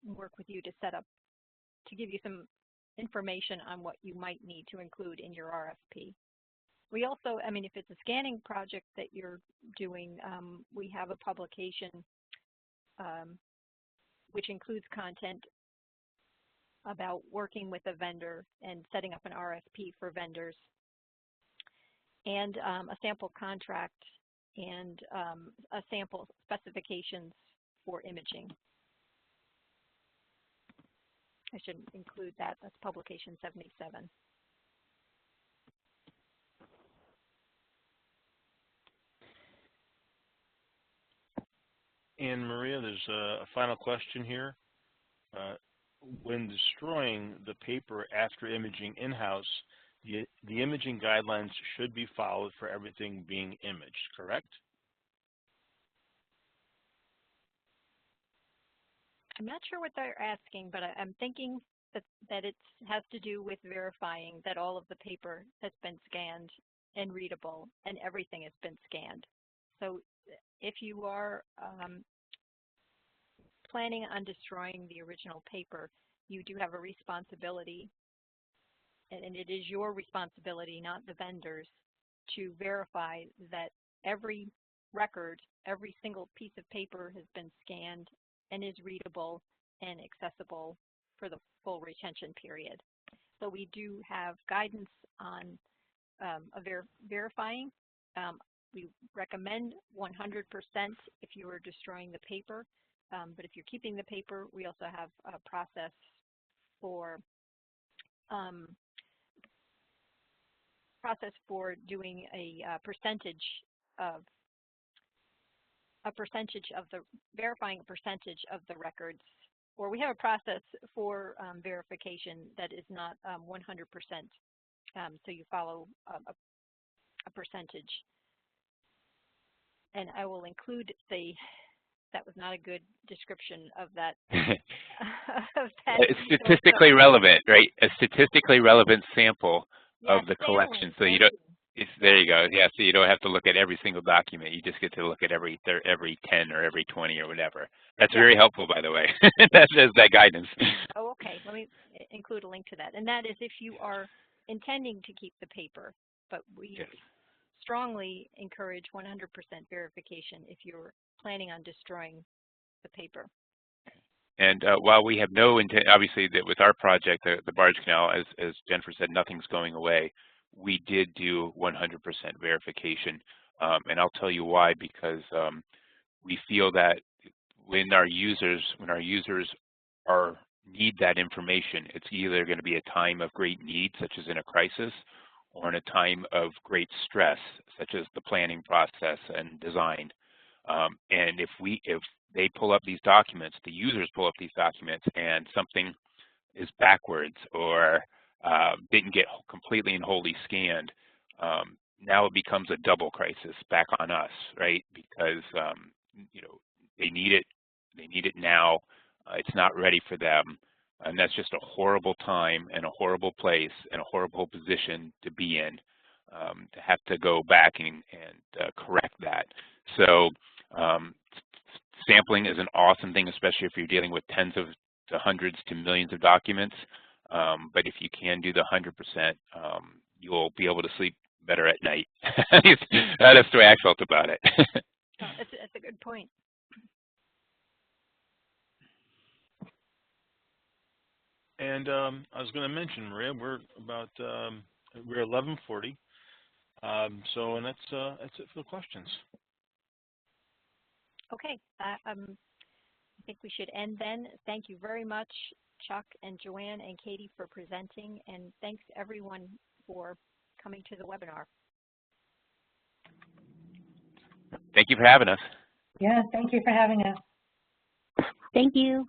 Work with you to set up, to give you some information on what you might need to include in your RFP. We also, if it's a scanning project that you're doing, we have a publication which includes content about working with a vendor and setting up an RFP for vendors, and a sample contract and a sample specifications for imaging. I should include that. That's publication 77. And Maria, there's a final question here. When destroying the paper after imaging in-house, the imaging guidelines should be followed for everything being imaged, correct? I'm not sure what they're asking, but I'm thinking that it has to do with verifying that all of the paper has been scanned and readable and everything has been scanned. So if you are planning on destroying the original paper, you do have a responsibility, and it is your responsibility, not the vendors, to verify that every record, every single piece of paper has been scanned and is readable and accessible for the full retention period. So we do have guidance on verifying. We recommend 100% if you are destroying the paper, but if you're keeping the paper, we also have a process for doing a percentage of verifying a percentage of the records, or we have a process for verification that is not 100%. So you follow a percentage. And I will include that was not a good description of that. It's statistically relevant, right? A statistically relevant sample of the collection. So you don't. There you go. Yeah, so you don't have to look at every single document. You just get to look at every 10 or every 20 or whatever. That's very helpful, by the way. That's that guidance. Oh, okay. Let me include a link to that. And that is if you are intending to keep the paper, but we strongly encourage 100% verification if you're planning on destroying the paper. And while we have no intent, obviously, that with our project, the Barge Canal, as Jennifer said, nothing's going away. We did do 100% verification, and I'll tell you why. Because we feel that when our users need that information, it's either going to be a time of great need, such as in a crisis, or in a time of great stress, such as the planning process and design. And if they pull up these documents, the users pull up these documents, and something is backwards or didn't get completely and wholly scanned, now it becomes a double crisis back on us, right? Because they need it, they need it now. It's not ready for them. And that's just a horrible time and a horrible place and a horrible position to be in, to have to go back and correct that. So sampling is an awesome thing, especially if you're dealing with tens of to hundreds to millions of documents. But if you can do the 100%, you'll be able to sleep better at night. That's the way I felt about it. That's a good point. And I was going to mention, Maria, we're 11:40. So, and that's it for the questions. Okay, I think we should end then. Thank you very much, Chuck and Joanne and Katie, for presenting, and thanks everyone for coming to the webinar. Thank you for having us. Yeah, thank you for having us. Thank you.